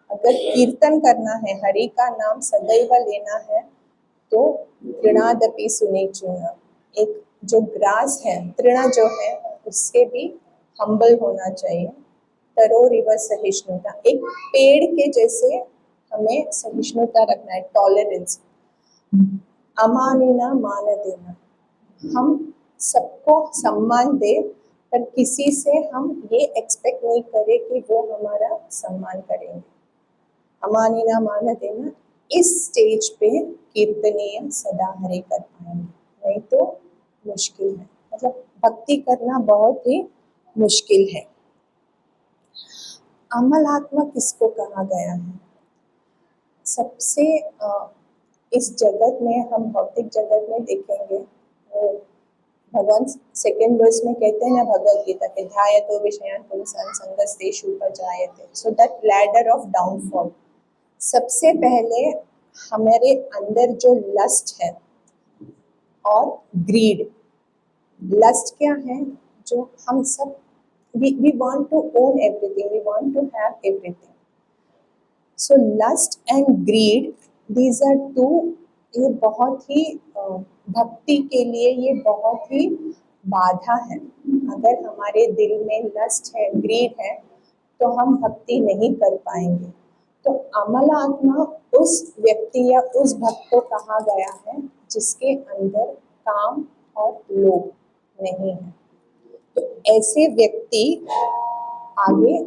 अगर कीर्तन करना है, हरि का नाम सदैव लेना है, तो तृणादपि सुनीचेन, एक जो ग्रास है, तृण जो है उससे भी हम्बल होना चाहिए। तरोरिव सहिष्णुता, एक पेड़ के जैसे हमें सहिष्णुता रखना है, टॉलरेंस। अमानिना मान देना, हम सबको सम्मान दे, पर किसी से हम ये एक्सपेक्ट नहीं करें कि वो हमारा सम्मान करेंगे। अमानिना मान देना, इस स्टेज पे कीर्तनीय सदा हरि कर पाएंगे, नहीं तो मुश्किल है। मतलब भक्ति करना बहुत ही मुश्किल है। अमलात्मा किसको कहा गया है? सबसे इस जगत में, हम भौतिक जगत में देखेंगे, भगवान सेकेंड वर्स में कहते हैं ना भगवत गीता के, ध्यायतो विषयान् पुंसान् संगस्तेषु उपजायते, so that ladder of downfall. सबसे पहले हमारे अंदर जो लस्ट है और ग्रीड, लस्ट क्या है, जो हम सब we want to own everything, we want to have everything. So lust and greed, these are two, ये बहुत ही भक्ति के लिए ये बहुत ही बाधा है। अगर हमारे दिल में लस्ट है, ग्रीड है, तो हम भक्ति नहीं कर पाएंगे। तो अमल आत्मा उस व्यक्ति या उस भक्त को कहा गया है जिसके अंदर काम और लोभ नहीं है। तो ऐसे व्यक्ति आगे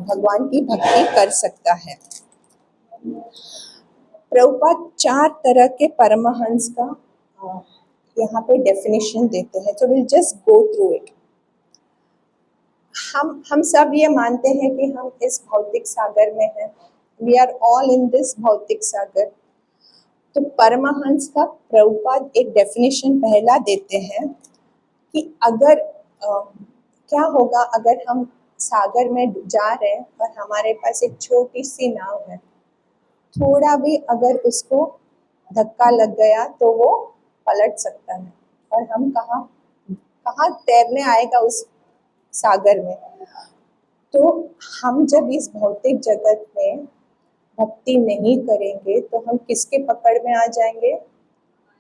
भगवान की भक्ति कर सकता है। प्रभुपाद 4 तरह के परमहंस का यहाँ पे डेफिनेशन देते हैं, तो will just go through it. हम सब ये मानते हैं कि हम इस भौतिक सागर में हैं, we are all in this bhautik sagar. तो परमहंस का प्रभुपाद एक डेफिनेशन पहला देते हैं कि अगर क्या होगा अगर हम सागर में जा रहे हैं और हमारे पास एक छोटी सी नाव है, थोड़ा भी अगर उसको धक्का लग गया तो वो पलट सकता है और हम कहाँ तैरने आएगा उस सागर में। तो हम जब इस भौतिक जगत में भक्ति नहीं करेंगे तो हम किसके पकड़ में आ जाएंगे?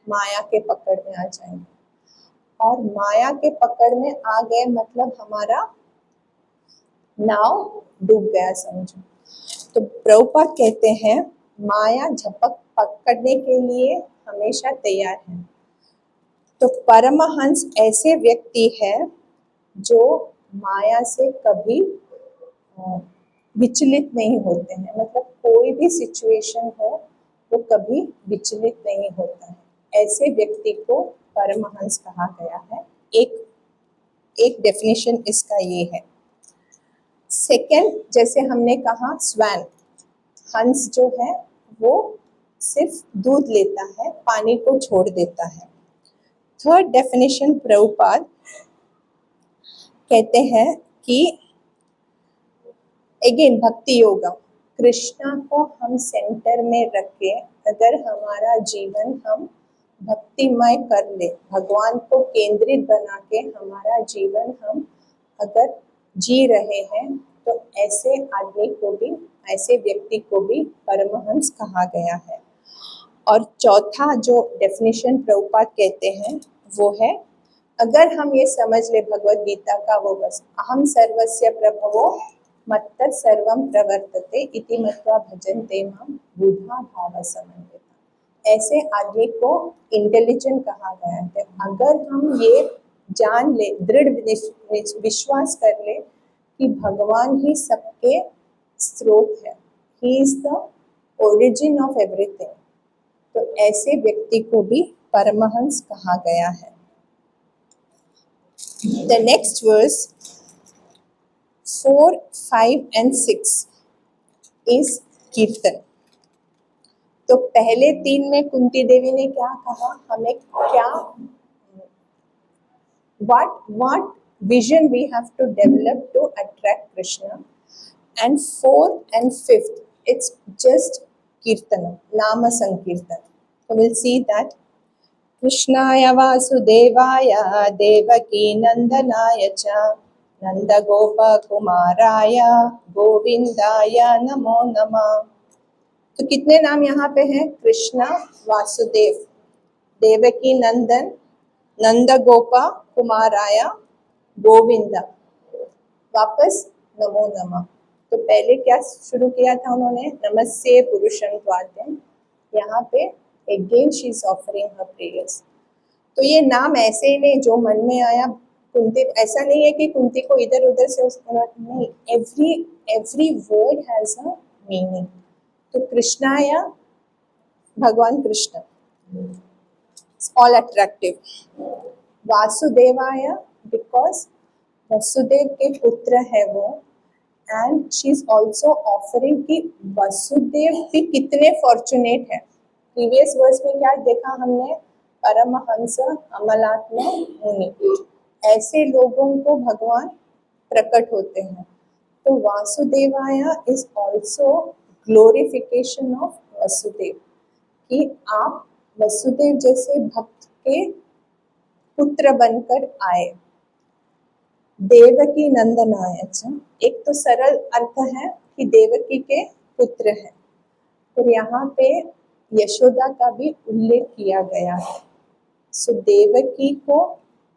माया के पकड़ में आ जाएंगे। और माया के पकड़ में आ गए मतलब हमारा नाव डूब गया समझो। तो प्रभुपाद कहते हैं माया झपक पकड़ने के लिए हमेशा तैयार है। तो परमहंस ऐसे व्यक्ति है जो माया से कभी विचलित नहीं होते हैं, मतलब कोई भी सिचुएशन हो वो कभी विचलित नहीं होता है। ऐसे व्यक्ति को परमहंस कहा गया है। एक डेफिनेशन इसका ये है। सेकंड, जैसे हमने कहा स्वैन, हंस जो है वो सिर्फ दूध लेता है, पानी को छोड़ देता है। थर्ड डेफिनेशन प्रभुपाद कहते हैं कि अगेन भक्ति योगा, कृष्णा को हम सेंटर में रख के अगर हमारा जीवन हम भक्तिमय कर ले, भगवान को केंद्रित बना के हमारा जीवन हम अगर जी रहे हैं, तो ऐसे आदमी को भी, ऐसे व्यक्ति को भी परमहंस कहा गया है। और चौथा जो डेफिनेशन प्रभुपाद कहते हैं वो है, अगर हम ये समझ ले भगवत गीता का वो बस, अहम सर्वस्य प्रभवो मत्तत् सर्वं प्रवर्तते इति मत्वा भजन्ते मां बुधा भाव समन्विता, ऐसे आदमी को इंटेलिजेंट कहा गया है। अगर हम ये जान ले, दृढ़ विश्वास कर ले कि भगवान ही सबके स्रोत है, ही is the origin of everything, तो ऐसे व्यक्ति को भी परमहंस कहा गया है। The next verse 4, 5 and 6 is कीर्तन। तो पहले 3 में कुंती देवी ने क्या कहा, हमें क्या, what vision we have to develop to attract Krishna, and 4 and 5th it's just kirtana, nama sankirtan. So we'll see that कृष्णाय वासुदेवाय देवकी नंदनाय च नंदगोपकुमाराय गोविंदाय नमो नमः। तो कितने नाम यहाँ पे हैं, कृष्णा, वासुदेव, देवकी नंदन, नंदगोपा कुमाराय, गोविंदा, वापस नमो नमः। तो पहले क्या शुरू किया था उन्होंने, नमस्ते पुरुषं त्वाद्यं, यहाँ पे again she is offering her prayers। तो ये नाम ऐसे ही नहीं जो मन में आया, कुंती, ऐसा नहीं है कि कुंती को इधर उधर से नहीं, every word has a meaning। तो कृष्णाया, भगवान कृष्ण, all attractive। वासुदेवाया, बिकॉज वसुदेव के पुत्र है वो, and she is also offering कि वसुदेव भी कितने फॉर्चुनेट है। प्रीवियस वर्स में क्या देखा हमने, परमहंस अमलात्मा मुनि, ऐसे लोगों को भगवान प्रकट होते हैं। तो वासुदेवाया is also glorification of Vasudeva, कि आप वसुदेव जैसे भक्त के पुत्र बनकर आए। देवकी नंदनाय, एक तो सरल अर्थ है कि देवकी के पुत्र हैं, और यहाँ पे यशोदा का भी उल्लेख किया गया है। सो देवकी को,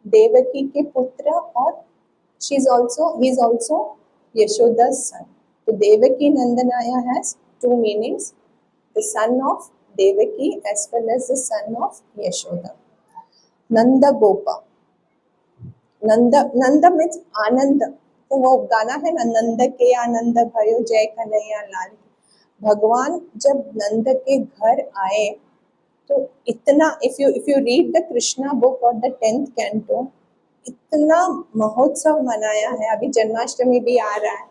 देवकी के पुत्र, और he is also यशोदा's son। तो Devaki नंदनाया has 2 meanings, the son of Devaki as well as the son of Yashoda। Nanda Gopa, Nanda means आनंद, तो वो गाना है ना, नंद के आनंद भयो जय कन्हैया लाल। भगवान जब नंद के घर आए तो इतना, if you read the Krishna book और द 10th कैंटो, इतना महोत्सव मनाया है, अभी जन्माष्टमी भी आ रहा है,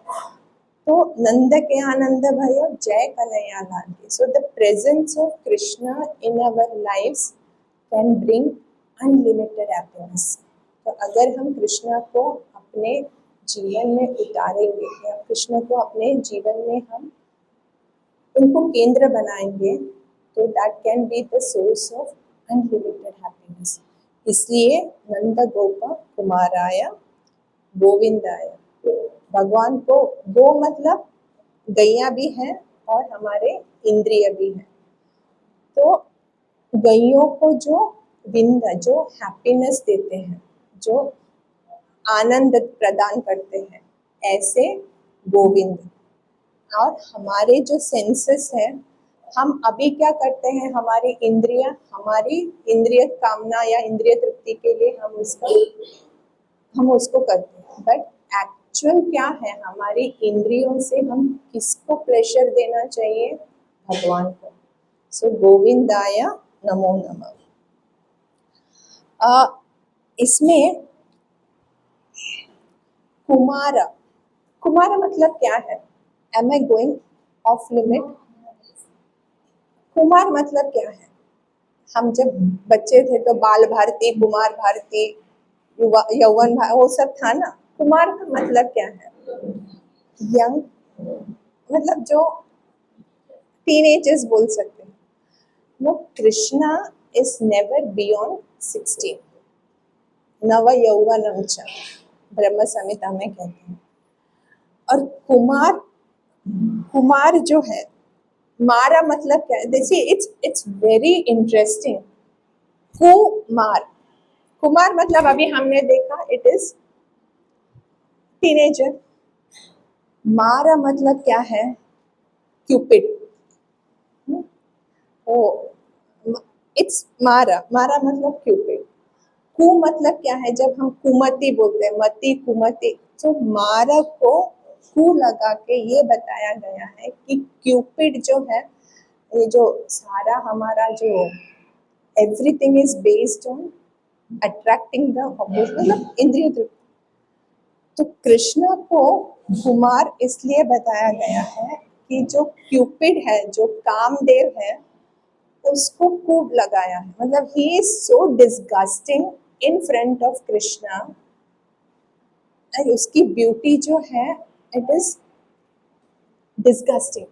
तो नंद के आनंद भयो जय Kanhaiya Lal. So the presence of Krishna in our lives can bring unlimited happiness. तो अगर हम कृष्णा को अपने जीवन में उतारेंगे, या कृष्ण को अपने जीवन में हम उनको केंद्र बनाएंगे, तो that can be the source of unlimited happiness. इसलिए नंद गोप कुमाराय गोविंदाय, भगवान को, गो मतलब गैया भी हैं और हमारे इंद्रिय भी हैं, तो गैयों को जो विंद, जो हैप्पीनेस देते हैं, जो आनंद प्रदान करते हैं, ऐसे गोविंद। और हमारे जो सेंसेस है, हम अभी क्या करते हैं, हमारी इंद्रिय कामना या इंद्रिय तृप्ति के लिए हम उसको करते हैं, बट एक्चुअल क्या है, हमारी इंद्रियों से हम किसको प्लेजर देना चाहिए, भगवान को। सो गोविंदाय नमो नमः। इसमें कुमार मतलब क्या है, am I going off limit, कुमार मतलब क्या है? हम जब बच्चे थे तो बाल भारती, कुमार भारती, यौवन वो सब था ना। कुमार का मतलब क्या है? यंग, मतलब जो टीनेजर्स बोल सकते हैं वो। Krishna is never beyond 16। नव यौवनम च, ब्रह्म संहिता में कहते हैं। और कुमार, कुमार जो है, मारा मतलब क्या है? देखिए it's very interesting. Kumar, Kumar मतलब अभी हमने देखा इट इज टीनेजर। मारा मतलब क्या है? क्यूपिड। ओ, इट्स मारा, मारा मतलब क्यूपिड। कु मतलब क्या है? जब हम कुमति बोलते हैं, मति कुमति, तो मारा को कु लगा के ये बताया गया है कि क्यूपिड जो है, ये जो सारा हमारा जो everything is based on attracting the opposite, मतलब इंद्रिय तृप्ति। तो कृष्ण को कुमार इसलिए बताया गया है कि जो क्यूपिड है, जो कामदेव है, उसको खूब लगाया है। मतलब he is so disgusting in front of Krishna, उसकी ब्यूटी जो है इट इज डिस्गस्टिंग।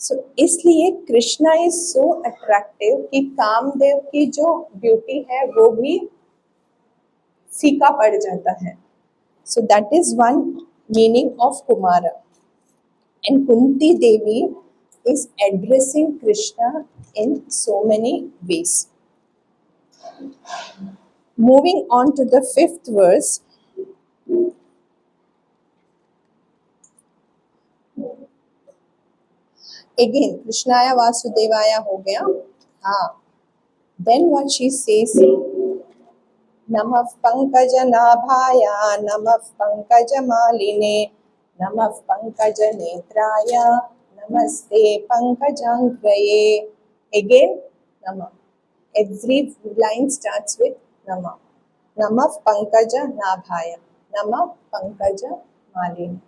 सो इसलिए कृष्णा इज सो अट्रैक्टिव कि कामदेव की जो ब्यूटी है वो भी फीका पड़ जाता है। So that is one meaning of Kumara. And Kunti Devi is addressing Krishna in so many ways. Moving on to the 5th verse. Again, Krishnaya Vasudevaya हो गया। हाँ, then what she says, नमः पंकजनाभाया, नमः पंकजमालिने, नमः पंकजनेत्राय, नमस्ते पंकजांग्रये। Again, नमः. Every line starts with Nama. Nama Pankaja Nabhaya. Nama Pankaja Malini.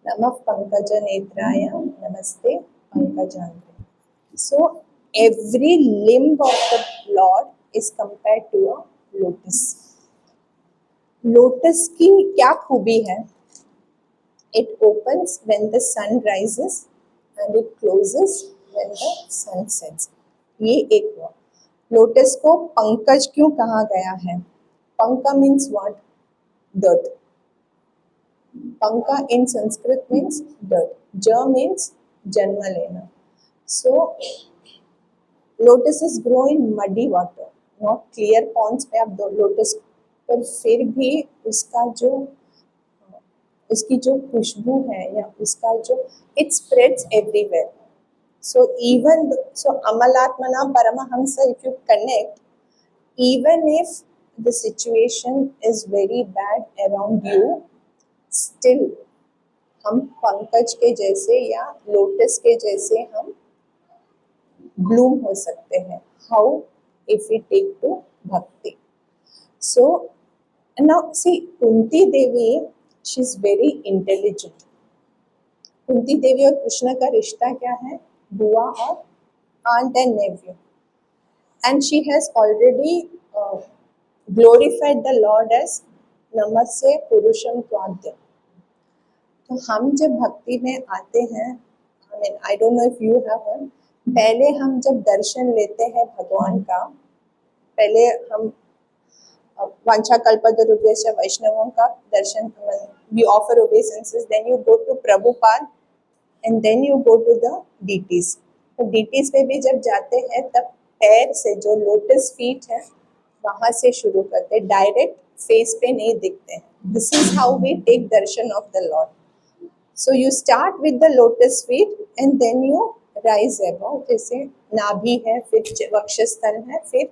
Nama Pankaja Netraya. Namaste Pankajangre. So every limb of the Lord is compared to a lotus. Lotus की क्या खूबी है? It opens when the sun rises and it closes when the sun sets. ये एक हुआ। Lotus को पंकज क्यों कहा गया है? पंका मीन्स व्हाट? डर्ट। पंका इन संस्कृत मीन्स डर्ट। ज मीन्स जन्म लेना। So lotus is grow in muddy water, not clear ponds पे आप दो लोटस, पर फिर भी उसका जो, उसकी जो खुशबू है या उसका जो, it spreads everywhere. So even so Amalatmana Paramahamsa, if you connect, even if the situation is very bad around you, still हम पंकज के जैसे या लोटस के जैसे हम ब्लूम हो सकते हैं. How? If we take to bhakti. So now see, Kunti Devi, she is very intelligent. Kunti देवी और कृष्ण का रिश्ता क्या है? बुआ और aunt and nephew. And she has already glorified the Lord as नमस्ते पुरुषम त्वाद्य. तो हम जब भक्ति में आते हैं, I mean, I don't know if you have heard, पहले हम जब दर्शन लेते हैं भगवान का, पहले हम वांछा कल्पतरुभ्यश्च वैष्णवों का दर्शन, we offer obeisances, then you go to Prabhupada and then you go to the deities. तो deities पे भी जब जाते हैं तब पैर से जो लोटस फीट है वहां से शुरू करते, डायरेक्ट फेस पे नहीं दिखते हैं. This is how we take darshan of the lord. So you start with the lotus feet and then you rise above. जैसे नाभि है, फिर वक्षस्थल है, फिर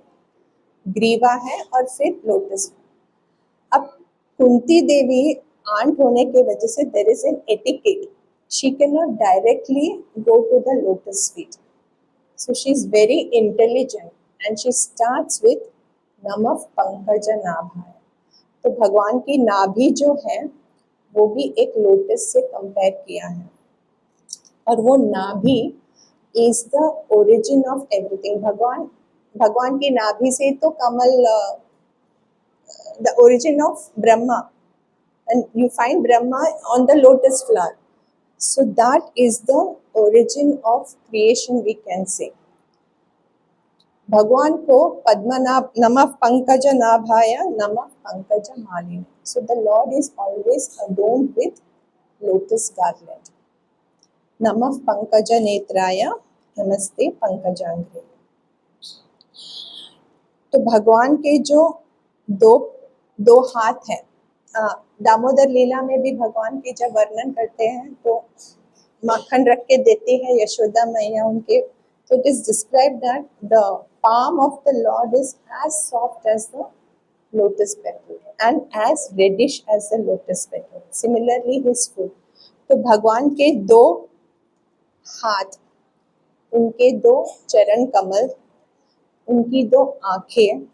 ग्रीवा है और फिर लोटस. अब कुंती देवी आंट होने की वजह से there is an etiquette. She cannot directly go to the lotus feet. So she is very intelligent and she starts with Namav Pankaja Nabhaya. तो भगवान की नाभि जो है वो भी एक लोटस से कंपेयर किया है. और वो नाभि is the origin of everything. भगवान की नाभि से तो कमल, the origin of Brahma, and you find Brahma on the lotus flower. So that is the origin of creation, we can say. भगवान को पद्मनाभ, नमः पंकज नाभाय, नमः Pankaj Malini. So the Lord is always adorned with lotus garland. नमः पंकज नेत्राय, नमस्ते पंकजांग्रे. तो भगवान के जो दो हाथ हैं, दामोदर लीला में भी भगवान के जब वर्णन करते हैं तो माखन रख के देती है यशोदा मैया उनके. So it is described that the palm of the Lord is as soft as the lotus petal and as reddish as the lotus petal. Similarly, his foot. तो भगवान के दो हाथ, उनके दो चरण कमल, उनकी दो आंखें,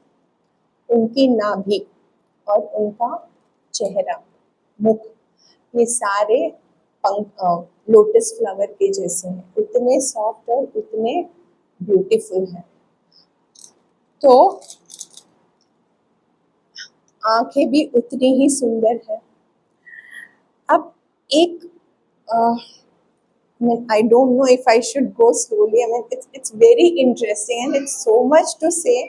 उनकी नाभि और उनका चेहरा, मुख, ये सारे लोटस फ्लावर के जैसे हैं, उतने सॉफ्ट और उतने ब्यूटीफुल हैं. तो आंखें भी उतनी ही सुंदर है. अब एक I don't know if I should go slowly. I mean, it's very interesting and it's so much to say.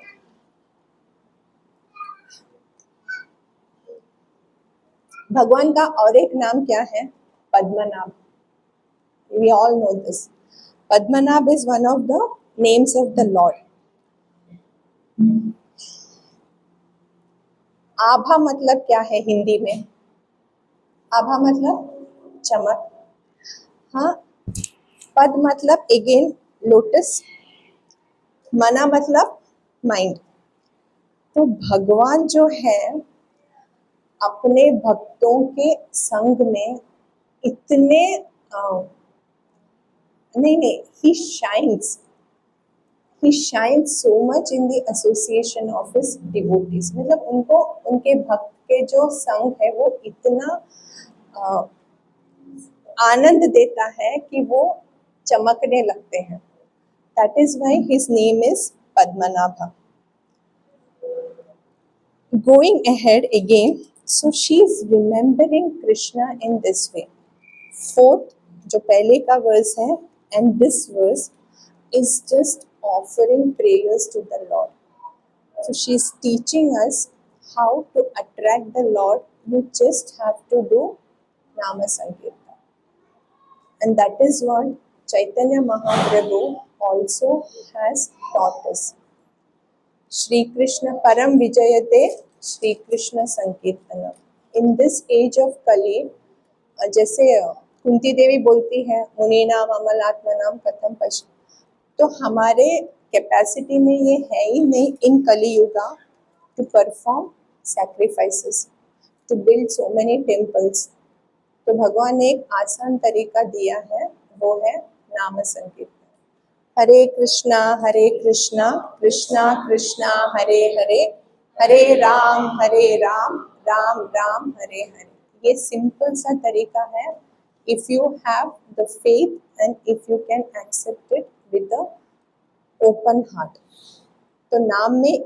भगवान का और एक नाम क्या है? Padmanabha. We all know this. Padmanabh is one of the names of the Lord. आभा मतलब क्या है हिंदी में? आभा मतलब चमक. हाँ, पद मतलब अगेन लोटस, मना मतलब माइंड. तो भगवान जो है अपने भक्तों के संग में इतने he shines so much in the association of his devotees. मतलब उनको उनके भक्त के जो संग है वो इतना आनंद देता है कि वो चमकने लगते हैं. That is why his name is Padmanabha. Going ahead again, so she is remembering Krishna in this way. Fourth, जो पहले का verse है, and this verse is just offering prayers to the Lord. So she is teaching us how to attract the Lord. You just have to do Nama Sankirtan. And that is what Chaitanya Mahaprabhu also has taught us. Shri Krishna Param Vijayate Shri Krishna Sankirtanam. In this age of Kali, जैसे कुंती देवी बोलती है मुनि नाम अमल आत्मा नाम कथम पश्य, तो हमारे कैपेसिटी में ये है ही नहीं in Kali yuga to perform sacrifices, to build so many temples. तो भगवान ने एक आसान तरीका दिया है, वो है नाम संकीर्तन. हरे कृष्णा कृष्णा कृष्णा हरे हरे, हरे राम राम राम हरे हरे. ये सिंपल सा तरीका है. If you have the faith and if you can accept it with the open heart. तो नाम में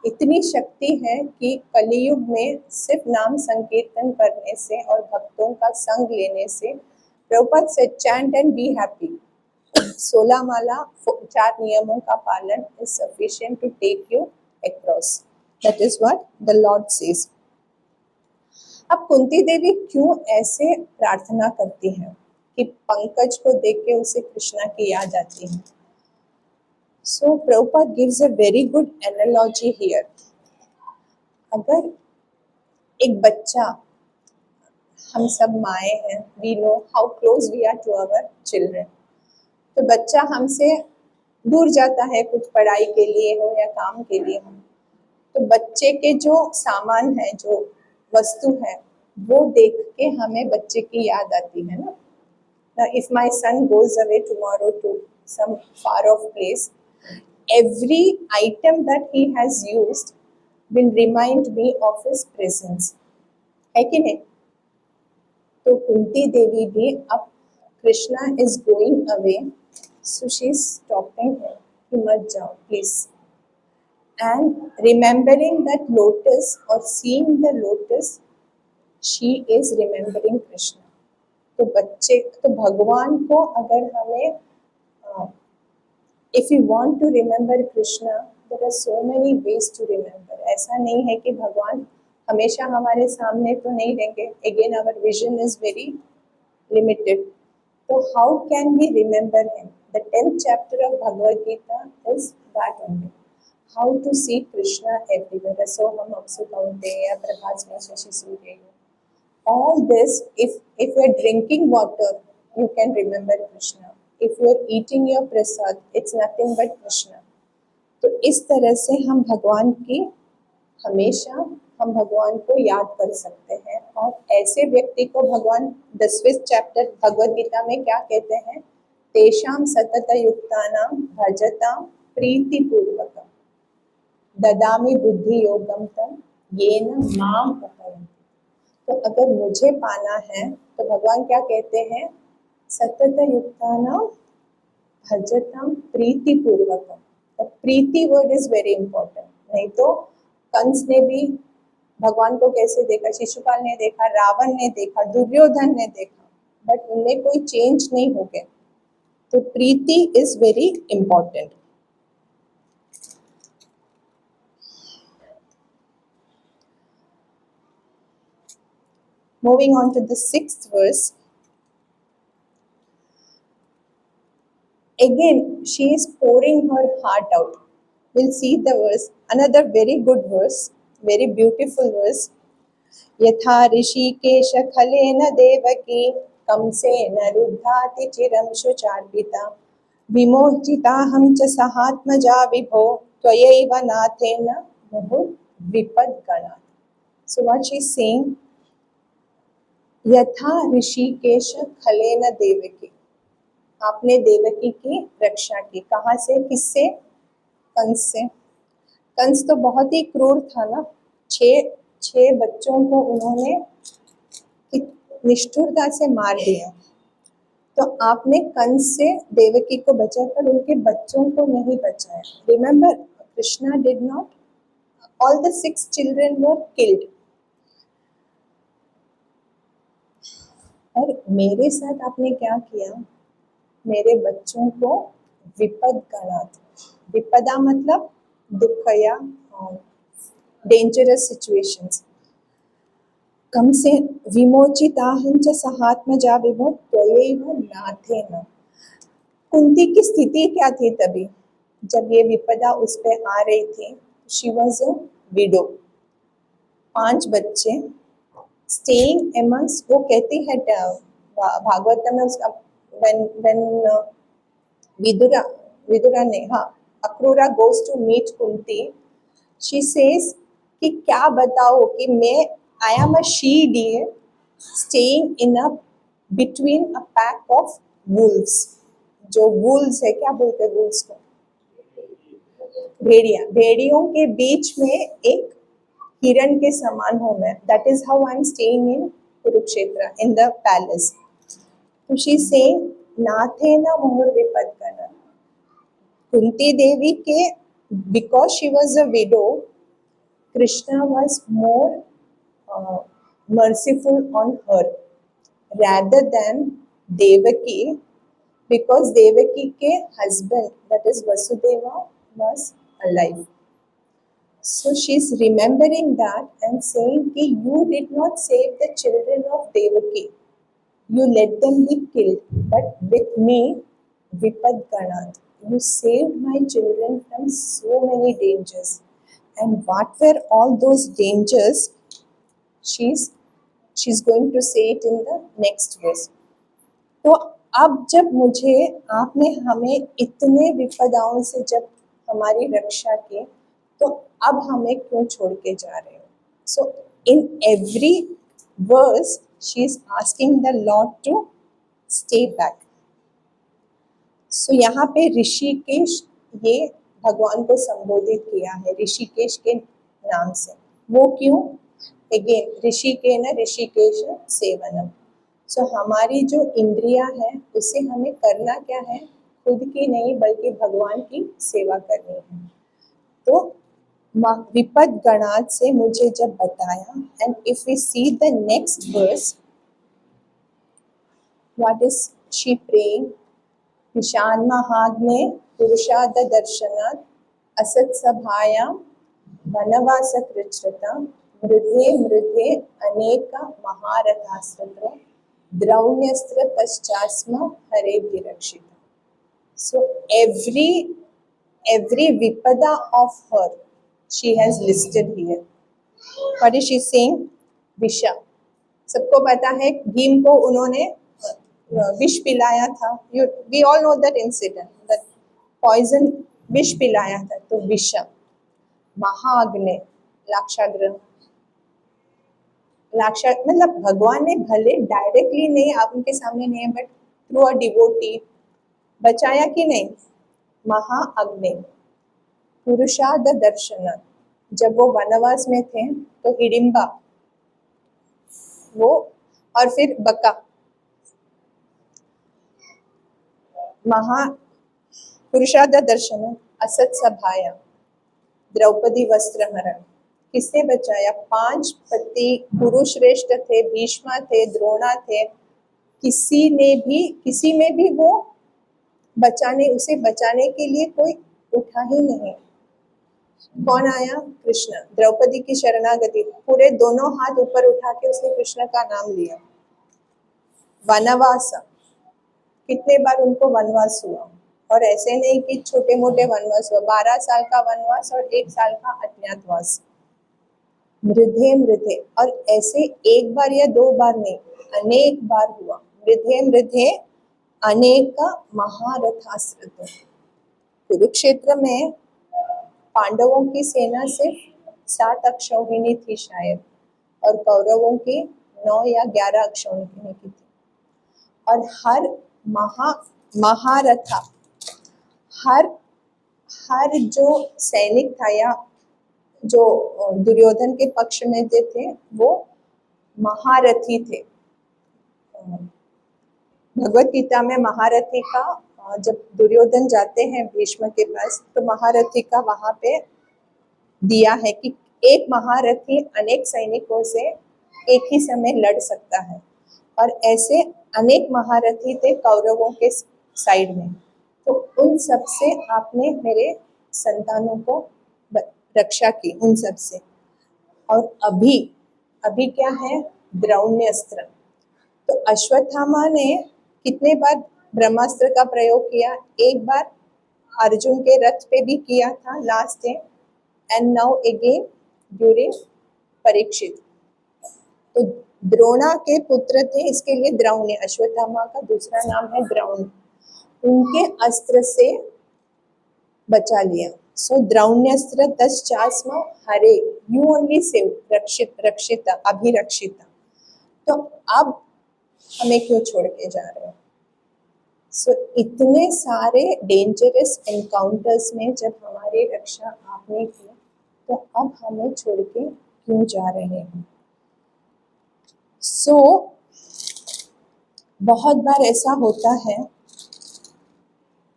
इतनी शक्ति है कि कलियुग में सिर्फ नाम संकीर्तन करने से और भक्तों का संग लेने से, प्रभुपाद से चैंट एंड बी हैप्पी, 16 माला 4 नियमों का पालन is sufficient to take you across. That is what the Lord says. अब कुंती देवी क्यों ऐसे प्रार्थना करती हैं कि पंकज को देख के उसे कृष्णा की याद आती है? So Prabhupada gives a very good analogy here. अगर एक बच्चा, हम सब माए हैं, we know how close we are to our children. तो बच्चा हमसे दूर जाता है कुछ पढ़ाई के लिए हो या काम के लिए हो, तो बच्चे के जो सामान है, जो वस्तु है, वो देख के हमें बच्चे की याद आती है ना. Now, if my son goes away tomorrow to some far off place, every item that he has used will remind me of his presence. है कि नहीं? तो कुंती देवी भी अब Krishna is going away, So she's stopping him कि मत जाओ please. And remembering that lotus or seeing the lotus, she is remembering Krishna. तो बच्चे तो भगवान को अगर हमें if you want to remember Krishna, there are so many ways to remember. ऐसा नहीं है कि भगवान हमेशा हमारे सामने तो नहीं रहेंगे. Again, our vision is very limited. So how can we remember him? The 10th chapter of Bhagavad Gita is that only. How to see Krishna everywhere. So हम अक्सु काउंटेय प्रभास में शशि सूर्य. All this, if you are drinking water, you can remember Krishna. If you are eating your prasad, it's nothing but Krishna. तो इस तरह से हम भगवान की हमेशा हम भगवान को याद कर सकते हैं. और ऐसे व्यक्ति को भगवान 10वें चैप्टर भगवद गीता में क्या कहते हैं? तेषां सतत युक्तानां भजतां प्रीति पूर्वकं ददामि बुद्धि योगम तम येन माम उपयन्ति. तो अगर मुझे पाना है तो भगवान क्या कहते हैं? सतत युक्तानां भजतां प्रीति पूर्वकं. प्रीति वर्ड इज वेरी इंपॉर्टेंट. नहीं तो कंस ने भी भगवान को कैसे देखा? शिशुपाल ने देखा, रावण ने देखा, दुर्योधन ने देखा, बट उनमें कोई चेंज नहीं हो गया. तो priti is very important. Moving on to the 6th verse. Again, she is pouring her heart out. We'll see the verse. Another very good verse, very beautiful verse. यथा ऋषिकेश खलेन देवकी कंसेन रुद्धाति चिरं शुचार्पिता विमोचिताहं च सहात्मजा विभो त्वयैव नाथेन मुहुर्विपद्गणात्. So what she is saying, यथा ऋषिकेश खलेन देवकी, आपने देवकी की रक्षा की. कहाँ से? किससे? कंस से. कंस तो बहुत ही क्रूर था ना. छह बच्चों को उन्होंने निष्ठुरता से मार दिया. तो आपने कंस से देवकी को बचाया पर उनके बच्चों को नहीं बचाया. Remember, Krishna did not, all the 6 children were killed. और मेरे साथ आपने क्या किया? मेरे बच्चों को विपद गणात. विपदा मतलब दुख या डेंजरस सिचुएशंस. कम से विमोचिताहं च सहात्मजा विभो त्वयैव नाथेन. कुंती की स्थिति क्या थी तभी जब ये विपदा उस पे आ रही थी? She was a window. 5 बच्चे, स्टेइंग एमंग्स. वो कहती है भागवत में उसका when विदुरा ने अक्रूरा goes to meet Kunti, she says कि क्या बताओ कि मैं I am a she deer staying in a between a pack of wolves. जो wolves है, क्या बोलते हैं wolves को? भेड़िया. भेड़ियों के बीच में एक हिरण के समान हूँ मैं. That is how I am staying in Kurukshetra in the palace. So she is saying नाथेना मुहुर्विपद्गणात्. Kunti देवी के, because she was a widow, Krishna was more merciful on her rather than Devaki, because Devaki के husband, that is Vasudeva, was alive. So she is remembering that and saying कि you did not save the children of Devaki. You let them be killed, but with me, Vipadganat, you saved my children from so many dangers. And what were all those dangers? She's going to say it in the next verse. तो अब जब मुझे आपने हमें इतने विपदाओं से जब हमारी रक्षा की, तो अब हमें क्यों छोड़ के जा रहे हो? So in every verse, she is asking the Lord to stay back. So यहाँ पे ऋषिकेश ये भगवान को संबोधित किया है ऋषिकेश के नाम से. वो क्यों? अगेन ऋषिकेन ऋषिकेश सेवनम. सो हमारी जो इंद्रियां है उसे हमें करना क्या है? खुद की नहीं बल्कि भगवान की सेवा करनी है। तो विपद गणात से मुझे जब बताया, and if we see the next verse, what is she praying? ईशान महाग्ने पुरुषाद दर्शनात् असत सभायां वनवास कृच्छ्रता मृधे मृधे अनेक महारथास्त्र द्रौण्यस्त्र तश्चास्म हरे विरक्षिता. So every vipada of her she has listed here. What is she saying? विषा. सबको पता है भीम को उन्होंने विष पिलाया था. We all know that incident, that poison विष पिलाया था. तो विषा. महाअग्नि, लाक्षाग्रह. लाक्षा मतलब भगवान ने भले डायरेक्टली नहीं, आप उनके सामने नहीं है, बट थ्रू अ डिवोटी बचाया कि नहीं. महाअग्नि, पुरुषाद दर्शन. जब वो वनवास में थे तो हिडिंबा वो, और फिर बका. महा पुरुषाद दर्शन, असत सभाया, द्रौपदी वस्त्र हरण. किसने बचाया? 5 पति पुरुष श्रेष्ठ थे, भीष्मा थे, द्रोणा थे. किसी में भी वो उसे बचाने के लिए कोई उठा ही नहीं. कौन आया? कृष्ण. द्रौपदी की शरणागति, पूरे दोनों हाथ ऊपर उठा के उसने कृष्ण का नाम लिया. वनवास, कितने बार उनको वनवास हुआ, और ऐसे नहीं कि छोटे मोटे वनवास हुआ. 12 साल का वनवास और 1 साल का अज्ञातवास. मृधे मृधे, और ऐसे एक बार या 2 बार नहीं, अनेक बार हुआ. मृधे मृधे अनेक महारथास्त्र. कुरुक्षेत्र में पांडवों की सेना सिर्फ 7 अक्षौहिणी थी शायद, और कौरवों की 9 या 11 अक्षौहिणी की थी. और हर महारथा, हर जो सैनिक था या जो दुर्योधन के पक्ष में थे वो महारथी थे. भगवत गीता में महारथी का, जब दुर्योधन जाते हैं भीष्म के पास, तो महारथी का वहां पे दिया है कि एक महारथी अनेक सैनिकों से एक ही समय लड़ सकता है. और ऐसे अनेक महारथी थे कौरवों के साइड में. तो उन सब से आपने मेरे संतानों को रक्षा की, उन सब से. और अभी क्या है? द्रौण्यस्त्र. तो अश्वत्थामा ने कितने बार ब्रह्मास्त्र का प्रयोग किया? एक बार अर्जुन के रथ पे भी किया था last day, and now again during Parikshit. तो द्रोणा के पुत्र थे, इसके लिए द्रौण्य, अश्वत्थामा का दूसरा नाम है द्रौण्य. उनके अस्त्र से बचा लिया. सो द्रौण्यस्त्र तश्चास्म हरे, यू ओनली सेव, रक्षिता, अभिरक्षिता. तो अब हमें क्यों छोड़ के जा रहे हो? सो इतने सारे डेंजरस एनकाउंटर्स में जब हमारी रक्षा आपने की, तो अब हमें छोड़ के क्यों जा रहे हो? सो बहुत बार ऐसा होता है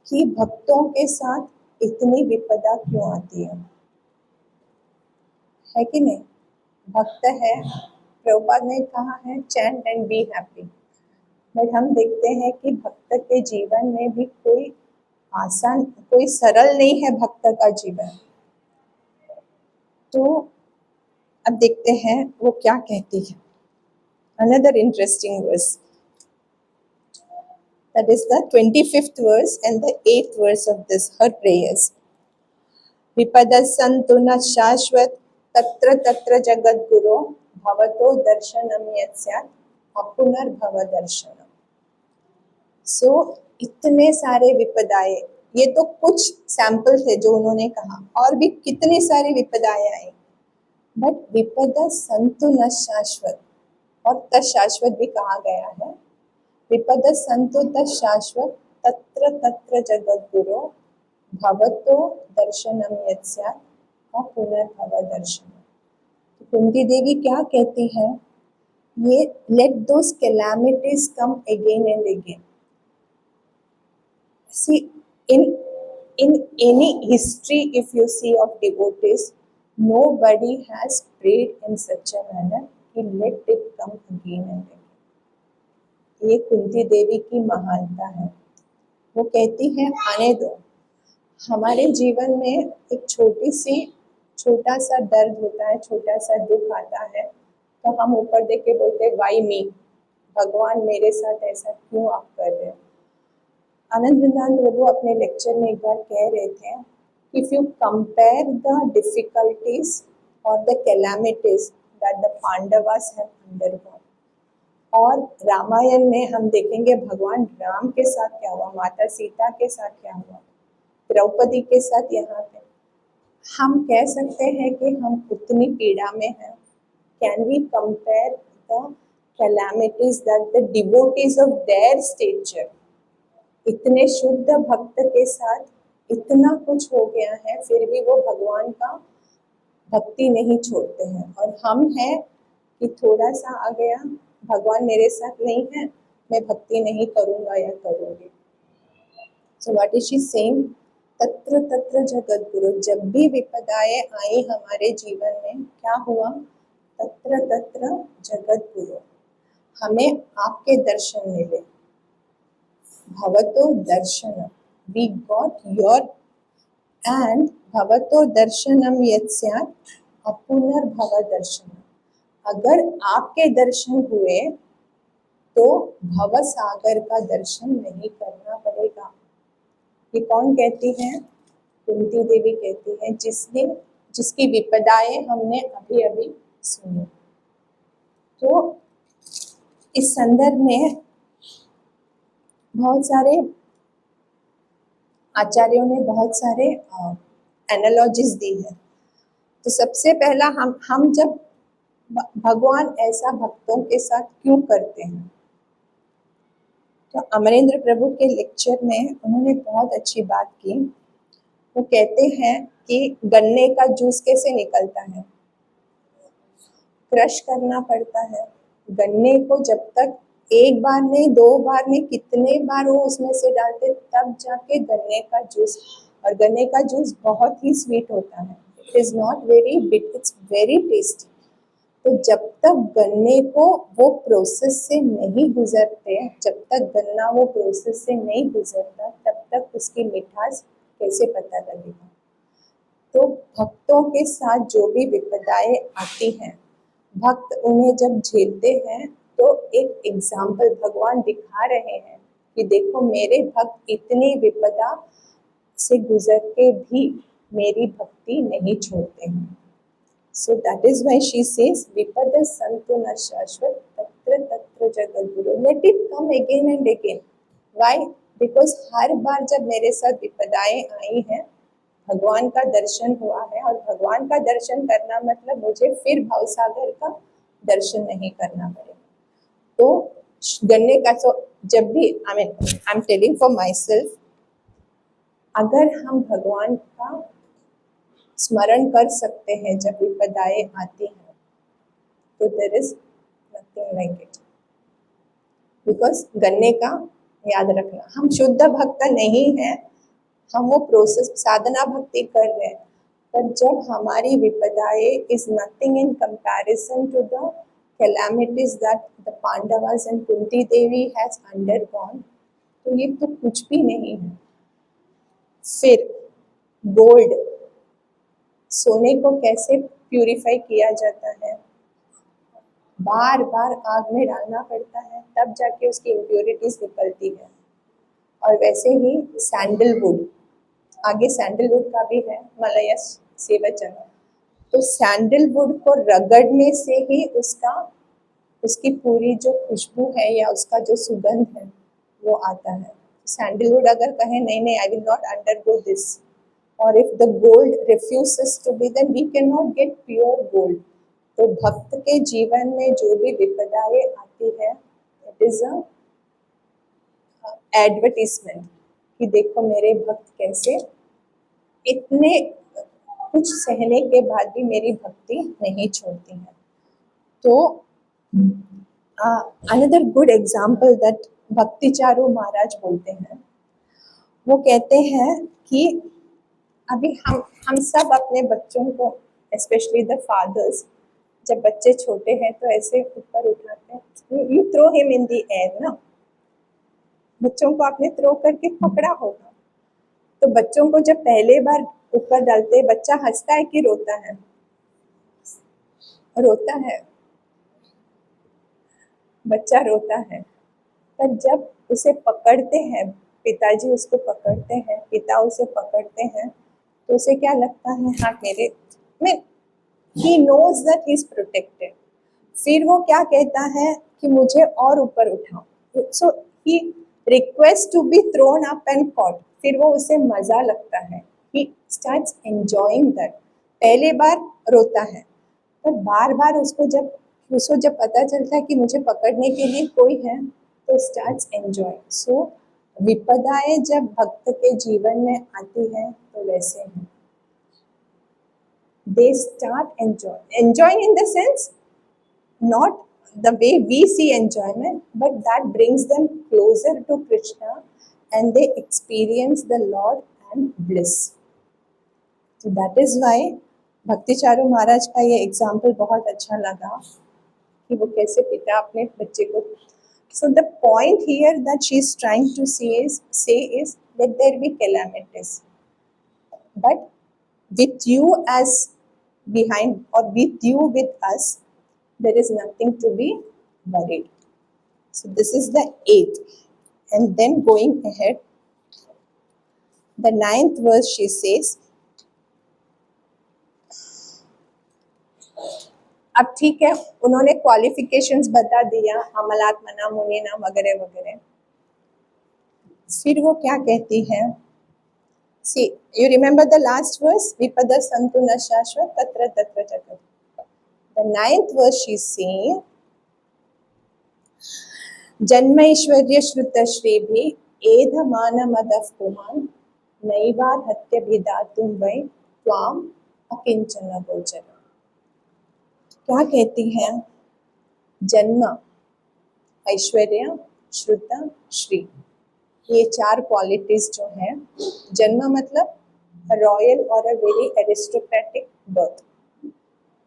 कि भक्तों के साथ इतनी विपदा क्यों आती है कि नहीं? भक्त है, प्रभुपाद ने कहा है chant and be happy. But हम देखते हैं कि भक्त के जीवन में भी कोई सरल नहीं है भक्त का जीवन. तो अब देखते हैं वो क्या कहती है. Another interesting verse, that is the 25th verse and the 8th verse of this her prayers. विपदा संतु न शाश्वत तत्र तत्र जगद्गुरो भवतो दर्शनम यत्स्यात् अपुनर्भव दर्शनम. सो इतने सारे विपदाएं, ये तो कुछ सैंपल थे जो उन्होंने कहा, और भी कितनी सारी विपदाएं आई. बट विपदा संतु न शाश्वत, और तशाश्वत भी कहा गया है. विपदा संतु तशाश्वत तत्र तत्र जगद्गुरो भवतो दर्शनम यत्स्यात् अपुनर्भव दर्शनम. कुंती देवी क्या कहती है? ये let those calamities come again and again. See, in any history, if you see of devotees, nobody has prayed in such a manner कि let it come again and again. ये कुंती देवी की महानता है। वो कहती है आने दो। हमारे जीवन में एक छोटा सा दर्द होता है, छोटा सा दुख आता है, तो हम ऊपर देख के बोलते हैं वाई मी, भगवान मेरे साथ ऐसा क्यों आप कर रहे हो। आनंद वृंदावन प्रभु अपने लेक्चर में एक बार कह रहे थे, if you compare the difficulties और the calamities that the Pandavas have undergone, और रामायण में हम देखेंगे भगवान राम के साथ क्या हुआ, माता सीता के साथ क्या हुआ, द्रौपदी के साथ यहाँ पे, हम कह सकते हैं कि हम उतनी पीड़ा में हैं। Can we compare the calamities that the devotees of their stature, इतने शुद्ध भक्त के साथ इतना कुछ हो गया है, फिर भी वो भगवान का भक्ति नहीं छोड़ते हैं। और हम हैं कि थोड़ा सा आ गया, भगवान मेरे साथ नहीं है, मैं भक्ति नहीं करूँगा या करूँगी। So what is she saying, तत्र तत्र जगत गुरु, जब भी विपदाएं आई हमारे जीवन में, क्या हुआ, तत्र तत्र जगत गुरु, हमें आपके दर्शन मिले, भवतो दर्शनम, we got your, and भवतो दर्शनम यत्स्यात् अपुनर्भव दर्शनम, अगर आपके दर्शन हुए तो भव सागर का दर्शन नहीं करना पड़ेगा। ये कौन कहती है, कुंती देवी कहती है, जिसकी विपदाएं हमने अभी अभी सुनी। तो इस संदर्भ में बहुत सारे आचार्यों ने बहुत सारे एनालॉजीज दी है। तो सबसे पहला हम जब भगवान ऐसा भक्तों के साथ क्यों करते हैं, तो अमरेंद्र प्रभु के लेक्चर में उन्होंने बहुत अच्छी बात की। वो कहते हैं कि गन्ने का जूस कैसे निकलता है, क्रश करना पड़ता है। गन्ने को जब तक एक बार नहीं, दो बार नहीं, कितने बार वो उसमें से डालते, तब जाके गन्ने का जूस, और गन्ने का जूस बहुत ही स्वीट होता है, it is not very bit, it's very tasty. तो जब तक गन्ने को वो प्रोसेस से नहीं गुजरते, जब तक गन्ना वो प्रोसेस से नहीं गुजरता, तब तक उसकी मिठास कैसे पता लगेगा। तो भक्तों के साथ जो भी विपदाएं आती हैं, भक्त उन्हें जब झेलते हैं, तो एक एग्जाम्पल भगवान दिखा रहे हैं कि देखो मेरे भक्त इतनी विपदा से गुजर के भी मेरी भक्ति नहीं छोड़ते हैं। So that is why she says vipada santu na shashvat tatra tatra jagat guru, let it come again and again. Why? Because हर बार जब मेरे साथ विपदाएं आई हैं, भगवान का दर्शन हुआ है, और भगवान का दर्शन करना मतलब मुझे फिर भवसागर का दर्शन नहीं करना पड़ेगा। तो गन्ने का, तो जब भी I am telling for my self, अगर हम भगवान का स्मरण कर सकते हैं जब विपदाएं आती हैं, तो there is nothing like it. Because गन्ने का याद रखना, हम शुद्ध भक्त नहीं हैं, हम वो प्रोसेस साधना भक्ति कर रहे हैं, पर जब हमारी विपदाएं is nothing in comparison to the calamities that the Pandavas and Kunti Devi has undergone, तो ये तो कुछ भी नहीं है। फिर गोल्ड, सोने को कैसे प्यूरिफाई किया जाता है, बार बार आग में डालना पड़ता है, तब जाके उसकी इम्प्योरिटीज निकलती है। और वैसे ही सैंडलवुड, आगे सैंडलवुड का भी है मलय सेवचन, तो सैंडलवुड को रगड़ने से ही उसकी पूरी जो खुशबू है या उसका जो सुगंध है वो आता है। सैंडलवुड अगर कहे नहीं नहीं, I will not undergo this, और if the gold refuses to be, then we can not get pure gold. तो भक्त के जीवन में जो भी विपदाएं आती है, इट इज अ एडवर्टीजमेंट कि देखो मेरे भक्त कैसे इतने कुछ सहने के बाद भी मेरी भक्ति नहीं छोड़ती है। तो अनदर गुड एग्जाम्पल दैट भक्ति चारू महाराज बोलते हैं, वो कहते हैं कि अभी हम सब अपने बच्चों को, स्पेशली द फादर्स, जब बच्चे छोटे हैं तो ऐसे ऊपर उठाते हैं, you throw him in the air ना, बच्चों को आपने थ्रो करके पकड़ा होगा, तो बच्चों को जब पहले बार ऊपर डालते हैं, बच्चा हंसता है कि रोता है? रोता है, बच्चा रोता है। पर जब उसे पकड़ते हैं, पिताजी उसको पकड़ते हैं, पिता उसे पकड़ते हैं, तो उसे क्या लगता है, हाँ मेरे में, he knows that he is protected। फिर वो क्या कहता है कि मुझे और ऊपर उठाओ, सो he requests to be thrown up and caught। फिर वो उसे मजा लगता है, he starts enjoying that। पहले बार रोता है, पर बार बार उसको जब पता चलता है कि मुझे पकड़ने के लिए कोई है, तो स्टार्ट्स एंजॉय। सो विपदाएं जब भक्त के जीवन में आती है तो वैसे हैं, they start enjoying in the sense, not the way we see enjoyment, but that brings them closer to Krishna and they experience the Lord and bliss। So that is why भक्ति चारू महाराज का ये एग्जाम्पल बहुत अच्छा लगा कि वो कैसे पिता अपने बच्चे को। So the point here that she is trying to say is that there be calamities, but with you as behind, or with you with us, there is nothing to be worried। So this is the 8th, and then going ahead, the 9th verse she says, अब ठीक है, उन्होंने qualifications बता दिया, अमलात्मना मुनिना वगैरह वगैरह। फिर वो क्या कहती है, see you remember the last verse, vipada santu na shashvat tatra tatra jagat। the 9th verse she saying, जन्मैश्वर्य श्रुत श्रीभि एधमान मदः पुमान् नैवार हत्य भिदातुं वै त्वाम अकिंचन गोचर। क्या कहती है, जन्म, ऐश्वर्य, श्रुत, श्री, ये 4 क्वालिटीज जो हैं, जन्म मतलब रॉयल और a very aristocratic birth,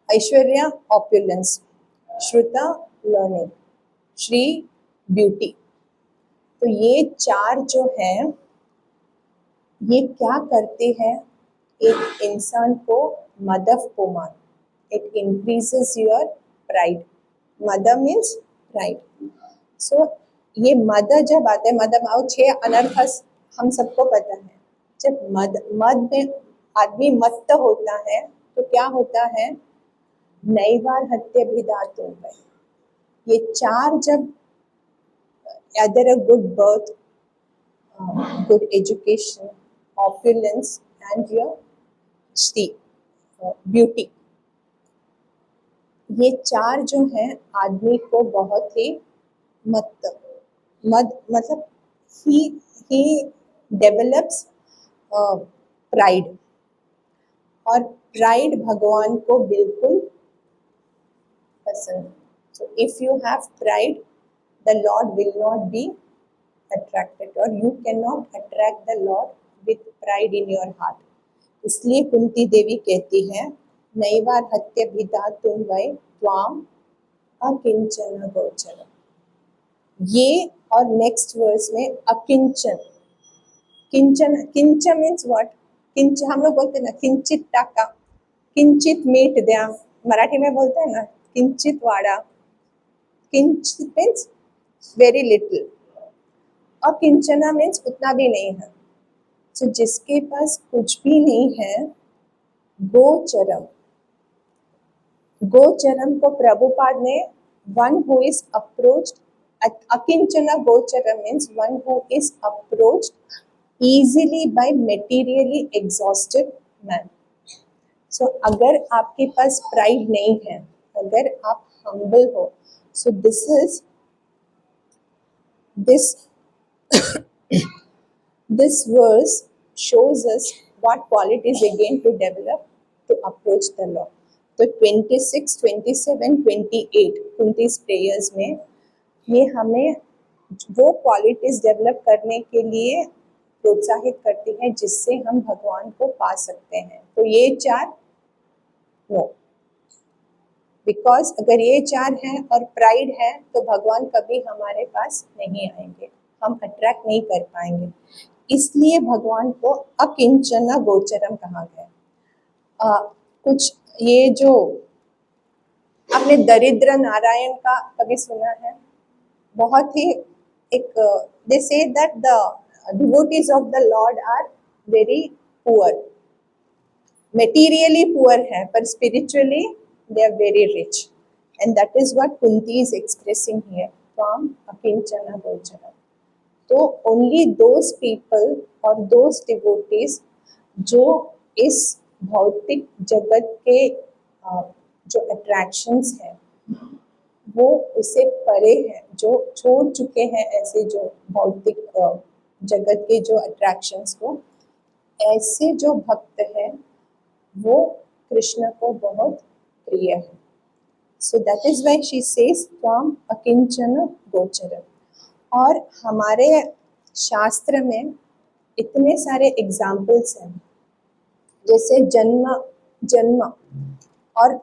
aishwarya opulence, shruta learning, shri beauty. तो ये 4 जो हैं, ये क्या करते हैं, एक इंसान को मदः पुमान, it increases your pride। मद मीन्स प्राइड। सो ये मद जब आते हैं, मद 6 अनर्थ हम सबको पता है। जब मद में आदमी मत्त होता है तो क्या होता है, नैवार हत्य भिदातुं वै, ये 4 जब either a good birth, good education, opulence and your beauty, ये 4 जो हैं आदमी को बहुत ही मद मतलब he develops pride, और प्राइड भगवान को बिल्कुल पसंद। So if you have pride, the Lord will not be attracted, or you cannot attract the Lord with pride in your heart। इसलिए कुंती देवी कहती है, नैवार हत्य भिदातुं वै त्वाम अकिंचन गोचर। ये और नेक्स्ट वर्स में अकिंचन, किंचन, किंच मीन्स व्हाट, किंच हम लोग बोलते हैं ना, किंचित टाका, किंचित मीट द्या, मराठी में बोलते हैं ना किंचित वाड़ा, किंचित मीन्स वेरी लिटिल, और किंचना मीन्स उतना भी नहीं है। तो जिसके पास कुछ भी नहीं है, गोचरम, गोचरम को प्रभुपाद ने वन हु इज अप्रोच्ड, अकिंचना गोचरम means one who is approached easily by materially exhausted man। So अगर आपके पास प्राइड नहीं है, अगर आप humble हो, so this verse shows us what qualities again to develop to approach the Lord। तो 26, 27, 28 कुंतीस प्रेयर्स में ये हमें वो क्वालिटीज डेवलप करने के लिए प्रोत्साहित करती है जिससे हम भगवान को पा सकते हैं। तो ये 4 नो, बिकॉज अगर ये 4 हैं और प्राइड है तो भगवान कभी हमारे पास नहीं आएंगे, हम अट्रैक्ट नहीं कर पाएंगे। इसलिए भगवान को अकिंचन गोचरम कहा गया। कुछ ये जो आपने दरिद्र नारायण का कभी सुना है? बहुत ही एक they say that the devotees of the lord are very poor, materially poor है पर spiritually they are very rich, and that is what Kunti is expressing here from akinchana gochara. तो only those people or those devotees जो इस भौतिक जगत के जो attractions हैं वो उससे परे हैं, जो छोड़ चुके हैं ऐसे जो भौतिक जगत के जो अट्रैक्शंस को, ऐसे जो भक्त हैं वो कृष्ण को बहुत प्रिय है। So that is why she says from अकिंचन गोचर। और हमारे शास्त्र में इतने सारे एग्जाम्पल्स हैं, जैसे जन्म और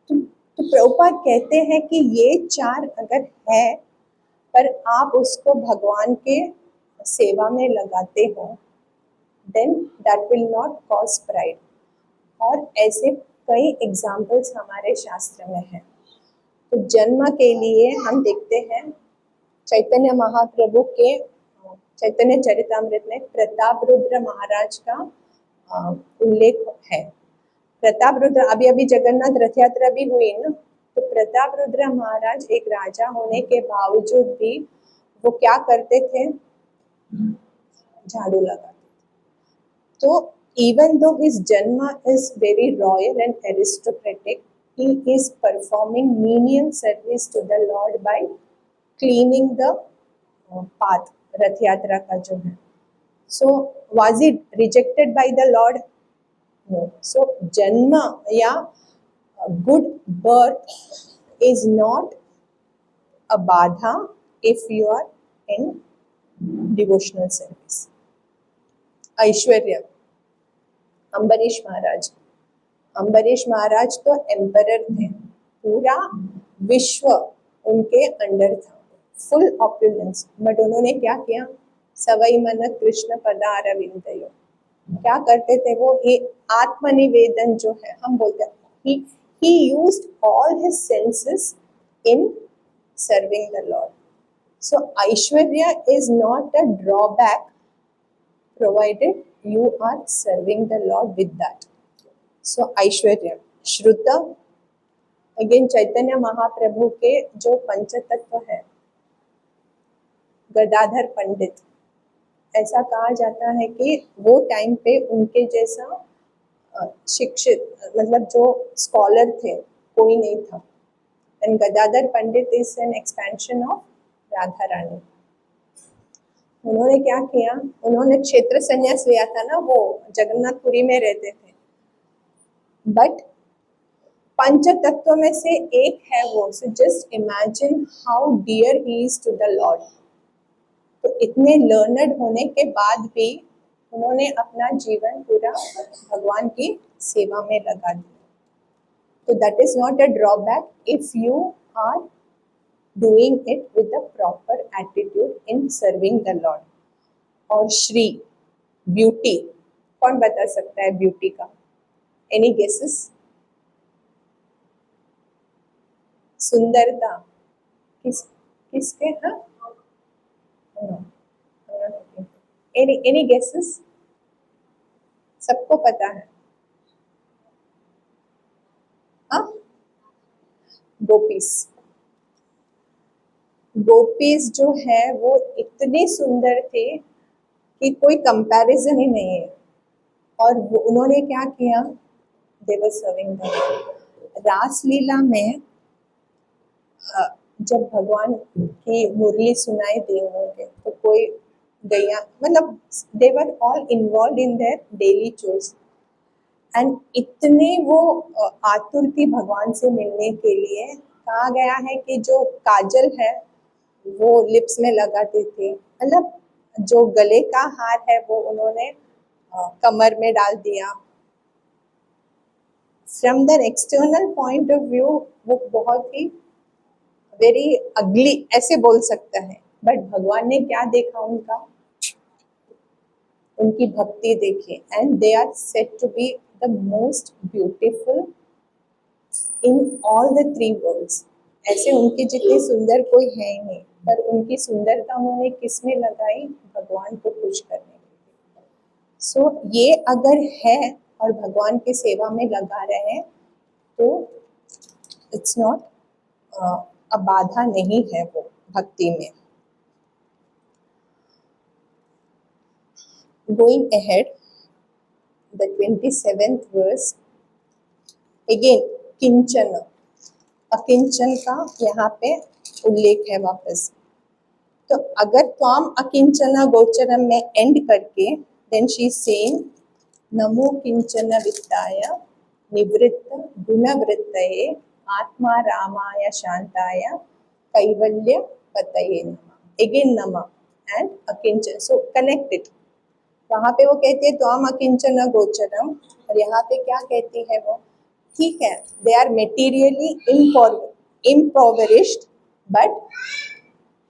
तो प्रभुपाद कहते हैं कि ये 4 अगर है पर आप उसको भगवान के सेवा में लगाते हो then that will not cause pride। और ऐसे कई एग्जाम्पल्स हमारे शास्त्र में हैं। तो जन्म के लिए हम देखते हैं चैतन्य महाप्रभु के चैतन्य चरितामृत में प्रताप रुद्र महाराज का उल्लेख है। प्रताप रुद्र, अभी जगन्नाथ रथ यात्रा भी हुई ना, तो प्रताप रुद्र महाराज एक राजा होने के बावजूद भी वो क्या करते थे? झाड़ू लगाते। तो even though his janma is very royal and aristocratic, he is performing menial service to the Lord by cleaning the path, रथ यात्रा का जो है। So was it rejected by the Lord? No. So janma या good birth is not a badha if you are in devotional service। ऐश्वर्य, अम्बरीश महाराज तो emperor थे, पूरा विश्व उनके अंडर था, फुल ऑपुलेंस, बट उन्होंने क्या किया? सवई मन कृष्ण पदार विंदयो, क्या करते थे वो? ये आत्मनिवेदन जो है हम बोलते हैं, he used all his senses in serving the Lord। So Aishwarya is not a drawback provided you are serving the Lord with that। So Aishwarya, Shruta, again Chaitanya Mahaprabhu के जो पंचतत्व है, गदाधर पंडित, ऐसा कहा जाता है कि वो टाइम पे उनके जैसा शिक्षित, मतलब जो स्कॉलर थे, कोई नहीं था। And Gadadhar Pandit is an expansion of Radha Rani. उन्होंने क्या किया? उन्होंने क्षेत्र संन्यास लिया था ना, वो जगन्नाथपुरी में रहते थे, बट पंच तत्व में से एक है वो। So just imagine how dear he is to the lord. तो इतने लर्नड होने के बाद भी उन्होंने अपना जीवन पूरा भगवान की सेवा में लगा दिया। तो that is not a drawback if you are doing it with the proper attitude in serving the Lord। और श्री, ब्यूटी, कौन बता सकता है ब्यूटी का? Any guesses? सुंदरता किसके? हाँ, एनी गेसेस? सबको पता है। हाँ, गोपीज जो है वो इतने सुंदर थे कि कोई कंपैरिजन ही नहीं है। और उन्होंने क्या किया? दे वर सर्विंग द रासलीला में जब भगवान की मुरली सुनाई दी उन्होंने, तो कोई गैया, मतलब they were all involve in their daily chores, and इतने वो आतुर थी भगवान से मिलने के लिए। कहा गया है कि जो काजल है वो लिप्स में लगाते थे, मतलब जो गले का हार है वो उन्होंने कमर में डाल दिया। From the external point of view वो बहुत ही वेरी अगली ऐसे बोल सकता है, बट भगवान ने क्या देखा उनका, उनकी भक्ति देखी, and they are said to be the most beautiful in all the three worlds. ऐसे उनके जितने सुंदर कोई है ही नहीं, पर उनकी सुंदरता उन्होंने किस में लगाई, भगवान को खुश करने के लिए। सो ये अगर है और भगवान की सेवा में लगा रहे हैं तो इट्स नॉट बाधा नहीं है वो भक्ति में। Going ahead, the 27th verse, again किंचन, अकिंचन का यहाँ पे उल्लेख है वापस। तो अगर त्वाम अकिंचन गोचरम में एंड करके देन शी सेइंग नमो किंचन वित्ताय निवृत्त गुणवृत्तये आत्मा रामाय शांताय कैवल्य पतये नमः। अगेन नमः एंड अकिंचन, सो कनेक्टेड। वहां पे वो कहती है त्वाम अकिंचन गोचरम, और यहाँ पे क्या कहती है वो, ठीक है दे आर मेटीरियली इम्पोवरिश्ड बट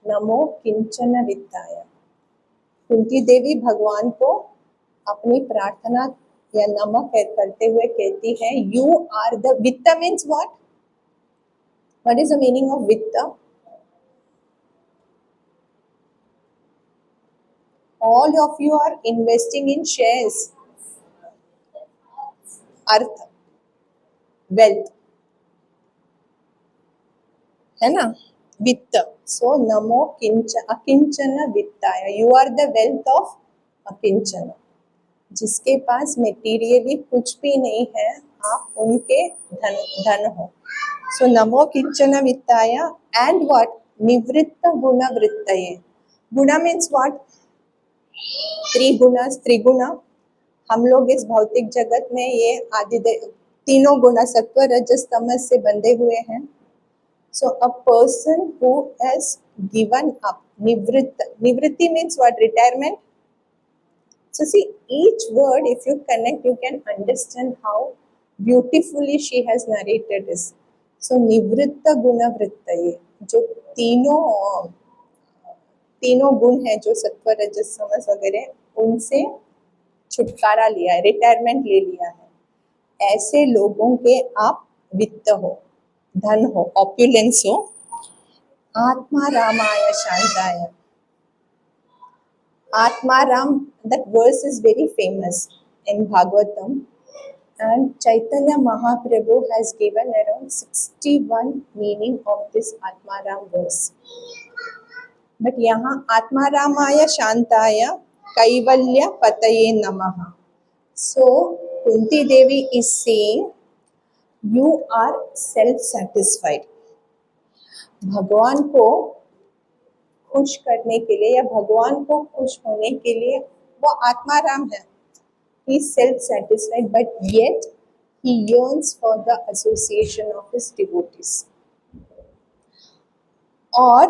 नमो किंचन वित्ताय। कुंती देवी भगवान को अपनी प्रार्थना या नमः करते हुए कहती है यू आर द वित्त means what is the meaning of वित्त? All of you are investing in shares, अर्थ, वेल्थ, है ना, वित्त। सो नमो अकिंचन वित्ताय, you are the wealth of अकिंचन। जिसके पास मेटीरियली कुछ भी नहीं है आप उनके धन हो। सो नमो किंचन वित्ताय एंड व्हाट, निवृत्त गुणवृत्तये। गुण मीन्स व्हाट, त्रिगुण। हम लोग इस भौतिक जगत में ये तीनों गुण सत्व रजस तमस से बंधे हुए हैं। So a person who has given up, निवृत्ति means what, retirement. So see, each word if you connect you can understand how beautifully she has narrated this. So निवृत्त गुणवृत्तये, जो तीनों गुण है जो सत्व रजस तमस वगैरह, उनसे छुटकारा लिया है, रिटायरमेंट ले लिया है। ऐसे लोगों के आप वित्त हो, धन हो, ऑप्युलेंस हो। आत्मा रामाय शांताय, Atma Ram, that verse is very famous in Bhagavatam, and Chaitanya Mahaprabhu has given around 61 meaning of this Atma Ram verse. But यहाँ Atma Ramaya Shantaya Kaivalya Pataye Namaha. So Kunti Devi is saying, you are self-satisfied. भगवान को खुश करने के लिए या भगवान को खुश होने के लिए वो आत्माराम है, he is self-satisfied but yet he yearns for the association of his devotees. और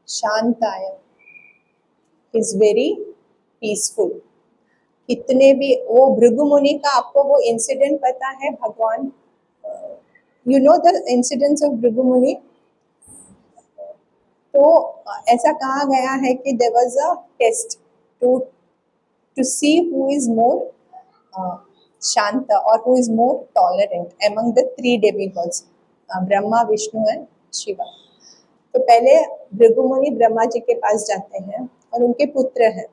शांताय is very peaceful. कितने भी वो भृगु मुनि का आपको वो इंसिडेंट पता है, भगवान you know the incidents of Bhrigu Muni. तो ऐसा कहा गया है कि there was a test to see who is more shant और who is more tolerant among the three demigods, Brahma Vishnu and Shiva. तो पहले भृगु मुनि ब्रह्मा जी के पास जाते हैं और उनके पुत्र हैं,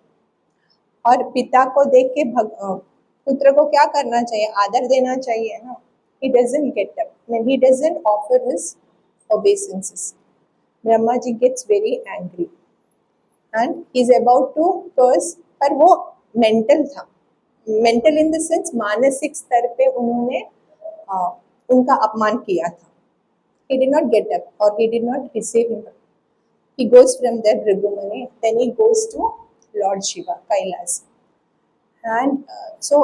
और पिता को देख के पुत्र को क्या करना चाहिए, आदर देना चाहिए ना। He doesn't get up, he doesn't offer his obeisances. Brahma ji gets very angry and he's about to curse, पर वो मेंटल था, मेंटल इन द सेंस मानसिक स्तर पे उन्होंने उनका अपमान किया था। He did not get up or he did not receive him. He goes from there Bhrigu Muni, then he goes to Lord Shiva, Kailas. And so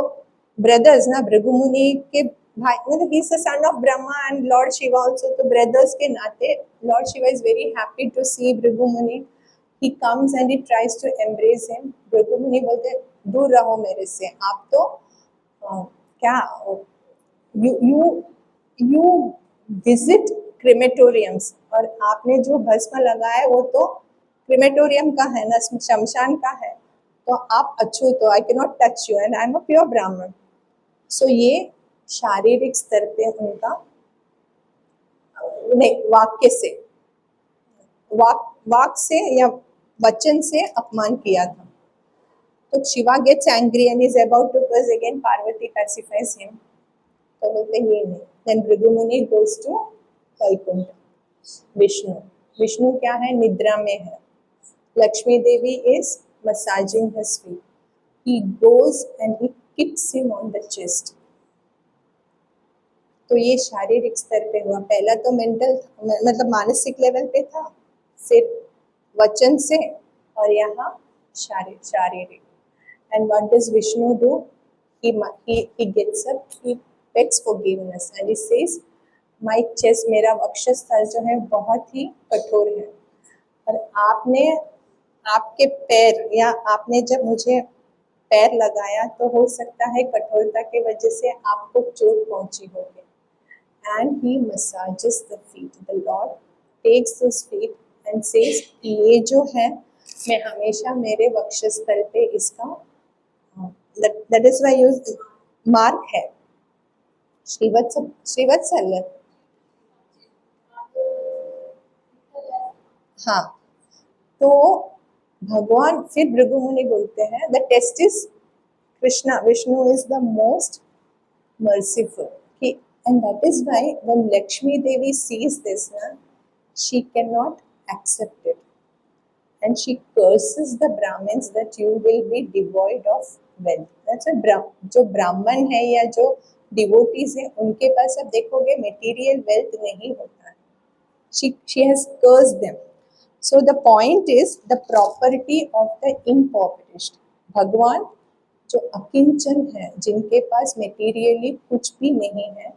brothers ना, Bhrigu Muni के भाई, मतलब he is the son of Brahma and Lord Shiva also, तो brothers के नाते Lord Shiva is very happy to see Bhrigu Muni. he comes and he tries to embrace him. Bhrigu Muni बोलते दूर रहो मेरे से, आप तो क्या you visit crematoriums, और आपने जो भस्म लगाया है वो तो क्रिमेटोरियम का है ना, शमशान का है, तो आप अछूत हो, I can not touch you and I am a pure ब्राह्मण। सो ये शारीरिक स्तर पे उनका नहीं, वाक्य से वाक से या वचन से अपमान किया था। तो Shiva gets angry and is about to curse again, Parvati pacifies him, तो बोलते ये नहीं। देन भृगु मुनि गोज टू वैकुंठ। विष्णु क्या है, निद्रा में है। Lakshmi Devi is massaging his feet, he goes and he kicks him on the chest। तो ये शारीरिक स्तर पे हुआ। पहला तो मेंटल मतलब मानसिक लेवल पे था, फिर वचन से, और यहाँ शारीरिक। And what does Vishnu do, he gets up, he begs forgiveness and he says my chest, मेरा वक्षस्थल जो है बहुत ही कठोर है, और आपने आपके पैर या आपने जब मुझे पैर लगाया तो हो सकता है कठोरता की वजह से आपको चोट पहुंची होगी। And he massages the feet, the lord takes the feet and says ये जो है मैं हमेशा मेरे वक्षस्थल पे इसका that is why use mark है। श्रीवत्सल हाँ, तो भगवान फिर भृगु मुनि बोलते हैं the test is Krishna, Vishnu is the most merciful, and that is why when Lakshmi Devi sees this na, she cannot accept it and she curses the Brahmins that you will be devoid of wealth। that's a जो ब्राह्मण है या जो devotees है उनके पास अब देखोगे material wealth नहीं होता है। she has cursed them। so the point is the property of the impoverished, भगवान जो अकिंचन है, जिनके पास मटेरियली कुछ भी नहीं है,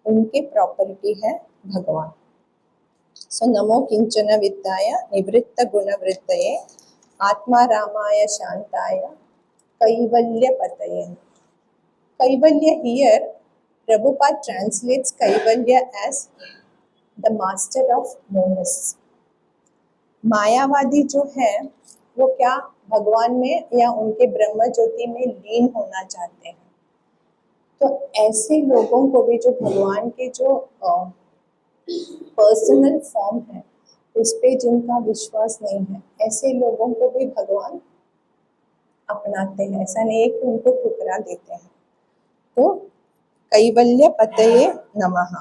उनके प्रॉपर्टी है भगवान। सो नमो किंचन वित्ताय निवृत्त गुणवृत्तये आत्मा रामाय शांताय कैवल्य पतये। कैवल्य here Prabhupada translates Kaivalya as the master of monas। मायावादी जो है वो क्या भगवान में या उनके ब्रह्म ज्योति में लीन होना चाहते हैं। तो ऐसे लोगों को भी जो भगवान के जो पर्सनल फॉर्म है उस पे जिनका विश्वास नहीं है, ऐसे लोगों को भी भगवान अपनाते हैं, ऐसा नहीं है कि उनको ठुकरा देते हैं। तो कैवल्य पतये नमः।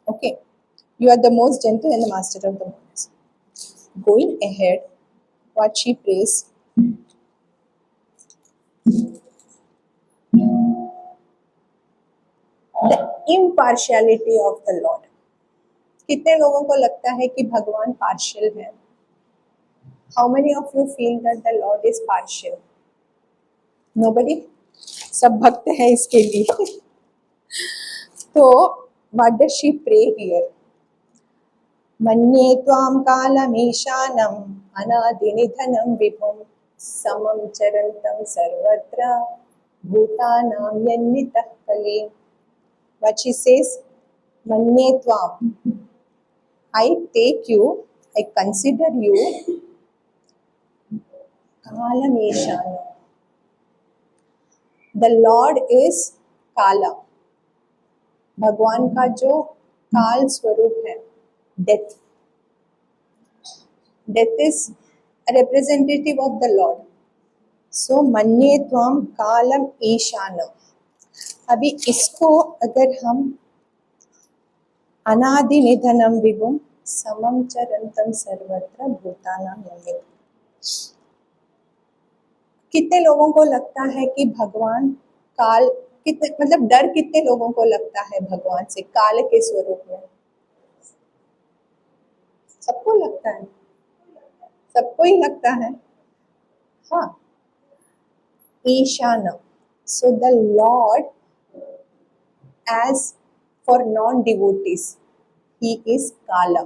Okay, you are the most gentle and the master of the monas। Going ahead, what she prays, the impartiality of the Lord। कितने लोगों को लगता है कि भगवान पार्शियल है? How many of you feel that the Lord is partial? Nobody? सब भक्त है इसके लिए। तो what does she pray here? मन्ये त्वां कालमीशानम् अनादिनिधनं विभुं समं चरन्तं सर्वत्र भूतानां यन्नितः कले। What she says, मन्ये त्वां, I take you, I consider you कालमीशानम्। The Lord is काला, भगवान का जो काल स्वरूप है, death. Death is representative of the Lord। so मन्ये त्वां कालम ईशानम। अभी इसको अगर हम अनादि निधनम विभुम समम चरंतम सर्वत्र भूतानां यन्नित। कितने लोगों को लगता है कि भगवान काल, कितने मतलब डर कितने लोगों को लगता है भगवान से काल के स्वरूप में? सबको लगता है, सबको ही लगता है। हाँ, Ishan, so the lord as for non devotees he is Kala,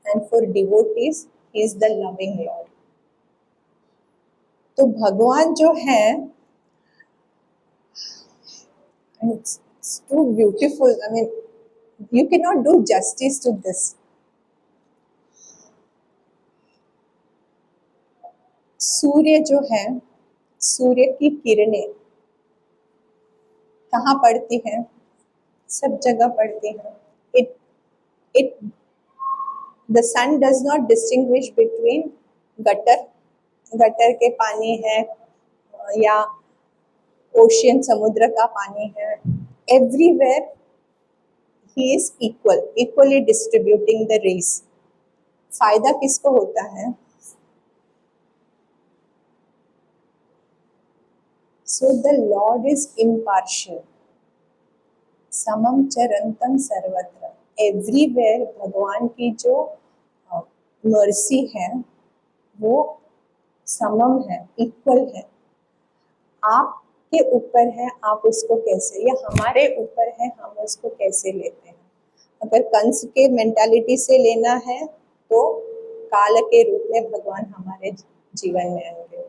and for devotees he is the loving Lord. तो भगवान जो है, it's too beautiful. I mean, you cannot do justice to this. सूर्य जो है, सूर्य की किरणें कहाँ पड़ती हैं? सब जगह पड़ती हैं. It the sun does not distinguish between gutter के पानी है या ओशियन, समुद्र का पानी है. Everywhere he is equally distributing the rays. फायदा किसको होता है? So the lord is impartial. समम चरंतम सर्वत्र. एवरीवेयर भगवान की जो मर्सी है वो समम है, इक्वल है. आपके ऊपर है आप उसको कैसे, या हमारे ऊपर है हम उसको कैसे लेते हैं. अगर कंस के मेंटालिटी से लेना है तो काल के रूप में भगवान हमारे जीवन में आएंगे.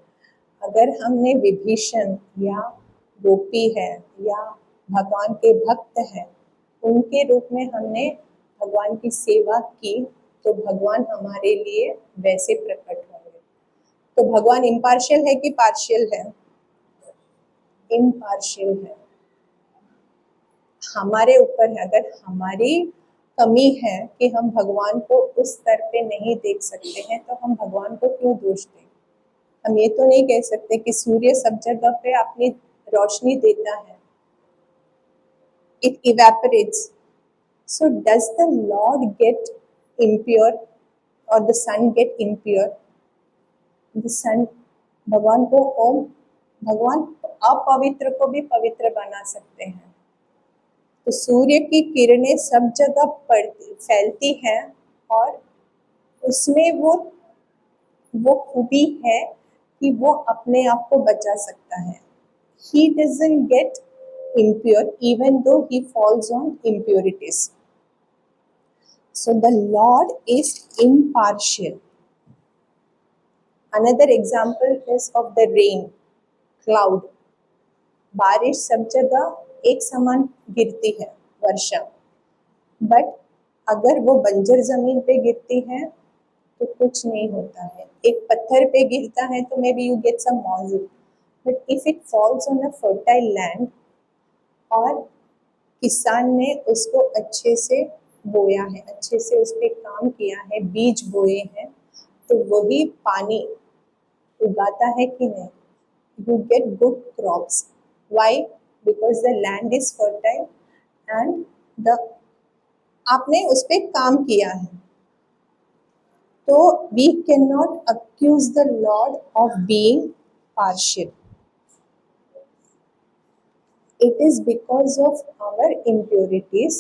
अगर हमने विभीषण या गोपी है या भगवान के भक्त हैं उनके रूप में हमने भगवान की सेवा की तो भगवान हमारे लिए वैसे प्रकट होंगे. तो भगवान इम्पार्शियल है कि पार्शियल है? इम्पार्शियल है. हमारे ऊपर है. अगर हमारी कमी है कि हम भगवान को उस स्तर पे नहीं देख सकते हैं तो हम भगवान को क्यों दोष दें. हम ये तो नहीं कह सकते कि सूर्य सब जगह पे अपनी रोशनी देता है. It evaporates. So does the Lord get impure or the sun get impure? The sun, भगवान को भगवान अपवित्र को भी पवित्र बना सकते हैं. तो सूर्य की किरणें सब जगह फैलती हैं और उसमें वो खूबी है कि वो अपने आप को बचा सकता है. He doesn't get impure even though he falls on impurities. So the Lord is impartial. Another example is of the rain, cloud. बारिश सब जगह एक समान गिरती है, वर्षा. बट अगर वो बंजर जमीन पे गिरती है तो कुछ नहीं होता है. एक पत्थर पे गिरता है तो maybe you get some monsoon. But if it falls on a fertile land और किसान ने उसको अच्छे से बोया है, अच्छे से उस पर काम किया है, बीज बोए हैं, तो वही पानी उगाता है कि नहीं. You get good crops. Why? Because the land is fertile and आपने उस पर काम किया है. तो we can not accuse the lord of being partial. It is because of our impurities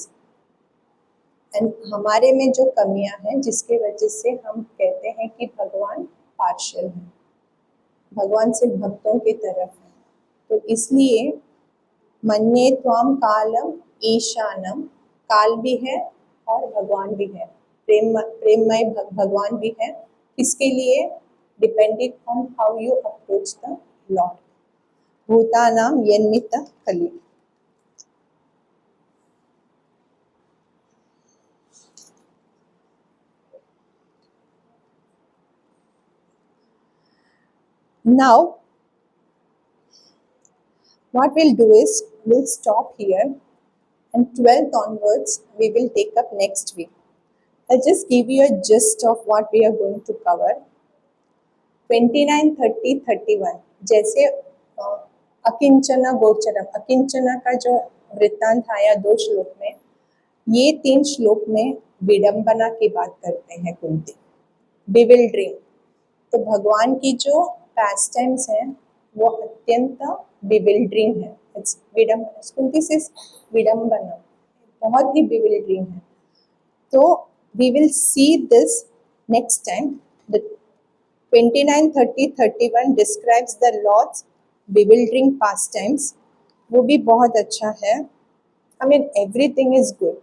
and हमारे में जो कमियां हैं जिसके वजह से हम कहते हैं कि भगवान पार्शियल है, भगवान सिर्फ भक्तों की तरफ है. तो इसलिए मन्ये त्वाम कालम ईशानम. काल भी है और भगवान भी है, प्रेममय भगवान भी है. किसके लिए? Depended on how you approach the lord. भूतानाम यन्मित कली. Now what we'll do is we'll stop here and 12th onwards we will take up next week. I'll just give you a gist of what we are going to cover. 29, 30, 31 जैसे अकिंचना गोचरम, अकिंचना का जो वृत्तांत आया 2 श्लोक में, ये 3 श्लोक में विडंबना की बात करते हैं कुंती, बिविल्डरिंग. तो भगवान की जो पास्ट टाइम्स हैं वो अत्यंत बिविल्डरिंग है. इट्स विडंबना. कुंती से विडंबना बहुत ही बिविल्डरिंग है. तो we will see this next time. The 29, 30, 31 describes the lord's bewildering pastimes. वो भी बहुत अच्छा है. I mean everything is good.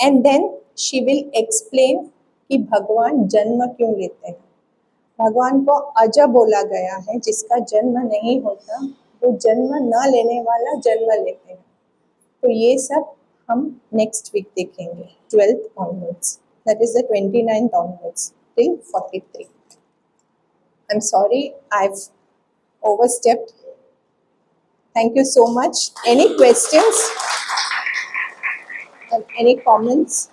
And then she will explain कि भगवान जन्म क्यों लेते हैं। भगवान को अज बोला गया है, जिसका जन्म नहीं होता वो जन्म न लेने वाला जन्म लेते हैं। तो ये सब हम नेक्स्ट वीक देखेंगे, 12th onwards, that is the 29th onwards till 43. I'm sorry, I've overstepped. Thank you so much. Any questions? Any comments?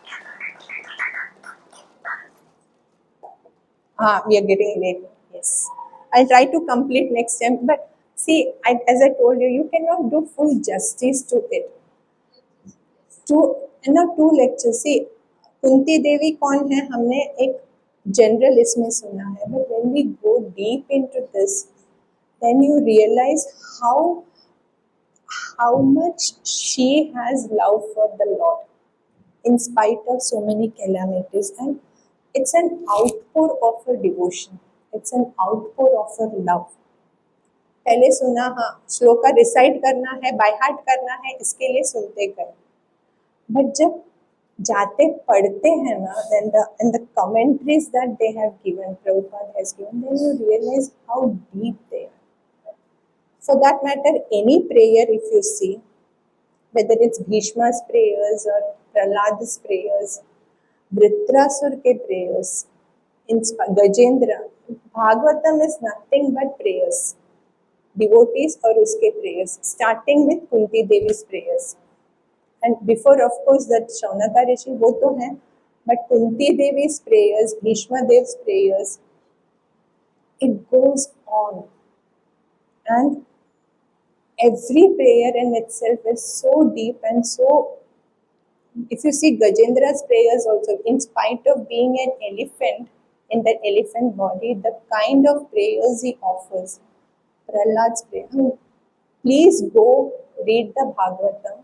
We are getting late. Yes. I'll try to complete next time. But see, as I told you, you cannot do full justice to it. Two lecture से कुंती देवी कौन है हमने एक general इसमें सुना है, but when we go deep into this then you realize how much she has love for the lord in spite of so many calamities, and it's an outpour of her devotion, it's an outpour of her love. पहले सुना, हाँ श्लोक का recite करना है, by heart करना है, इसके लिए सुनते गए, बट जब जाते पढ़ते हैं ना, then the commentaries that they have given, Prabhupada has given, then you realize how deep they are. For that matter, any prayer, if you see, whether it's Bhishma's prayers or Prahlad's prayers, Vritrasur ke prayers, Gajendra, Bhagavatam is nothing but prayers, devotees और उसके prayers, starting with Kunti Devi's prayers. And before, of course, that Shaunaka Rishi, वो तो हैं, but Kunti Devi's prayers, Bhishma Dev's prayers, it goes on, and every prayer in itself is so deep and so. If you see Gajendra's prayers also, in spite of being an elephant in that elephant body, the kind of prayers he offers, Prahlad's prayer. I mean, please go read the Bhagavatam.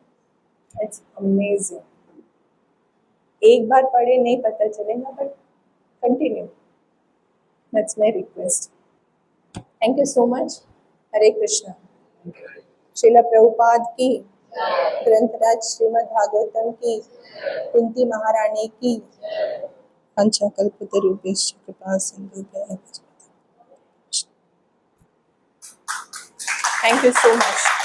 It's amazing. एक बार पढ़े नहीं पता चलेगा, but continue. That's my request. Thank you so much. Hare Krishna. Srila Prabhupada की, ग्रंथराज श्रीमद् भागवतम की, कुंती महारानी की, पंचकल्पतरुभ्यश्च कृपा सिंधुभ्यः। Thank you so much.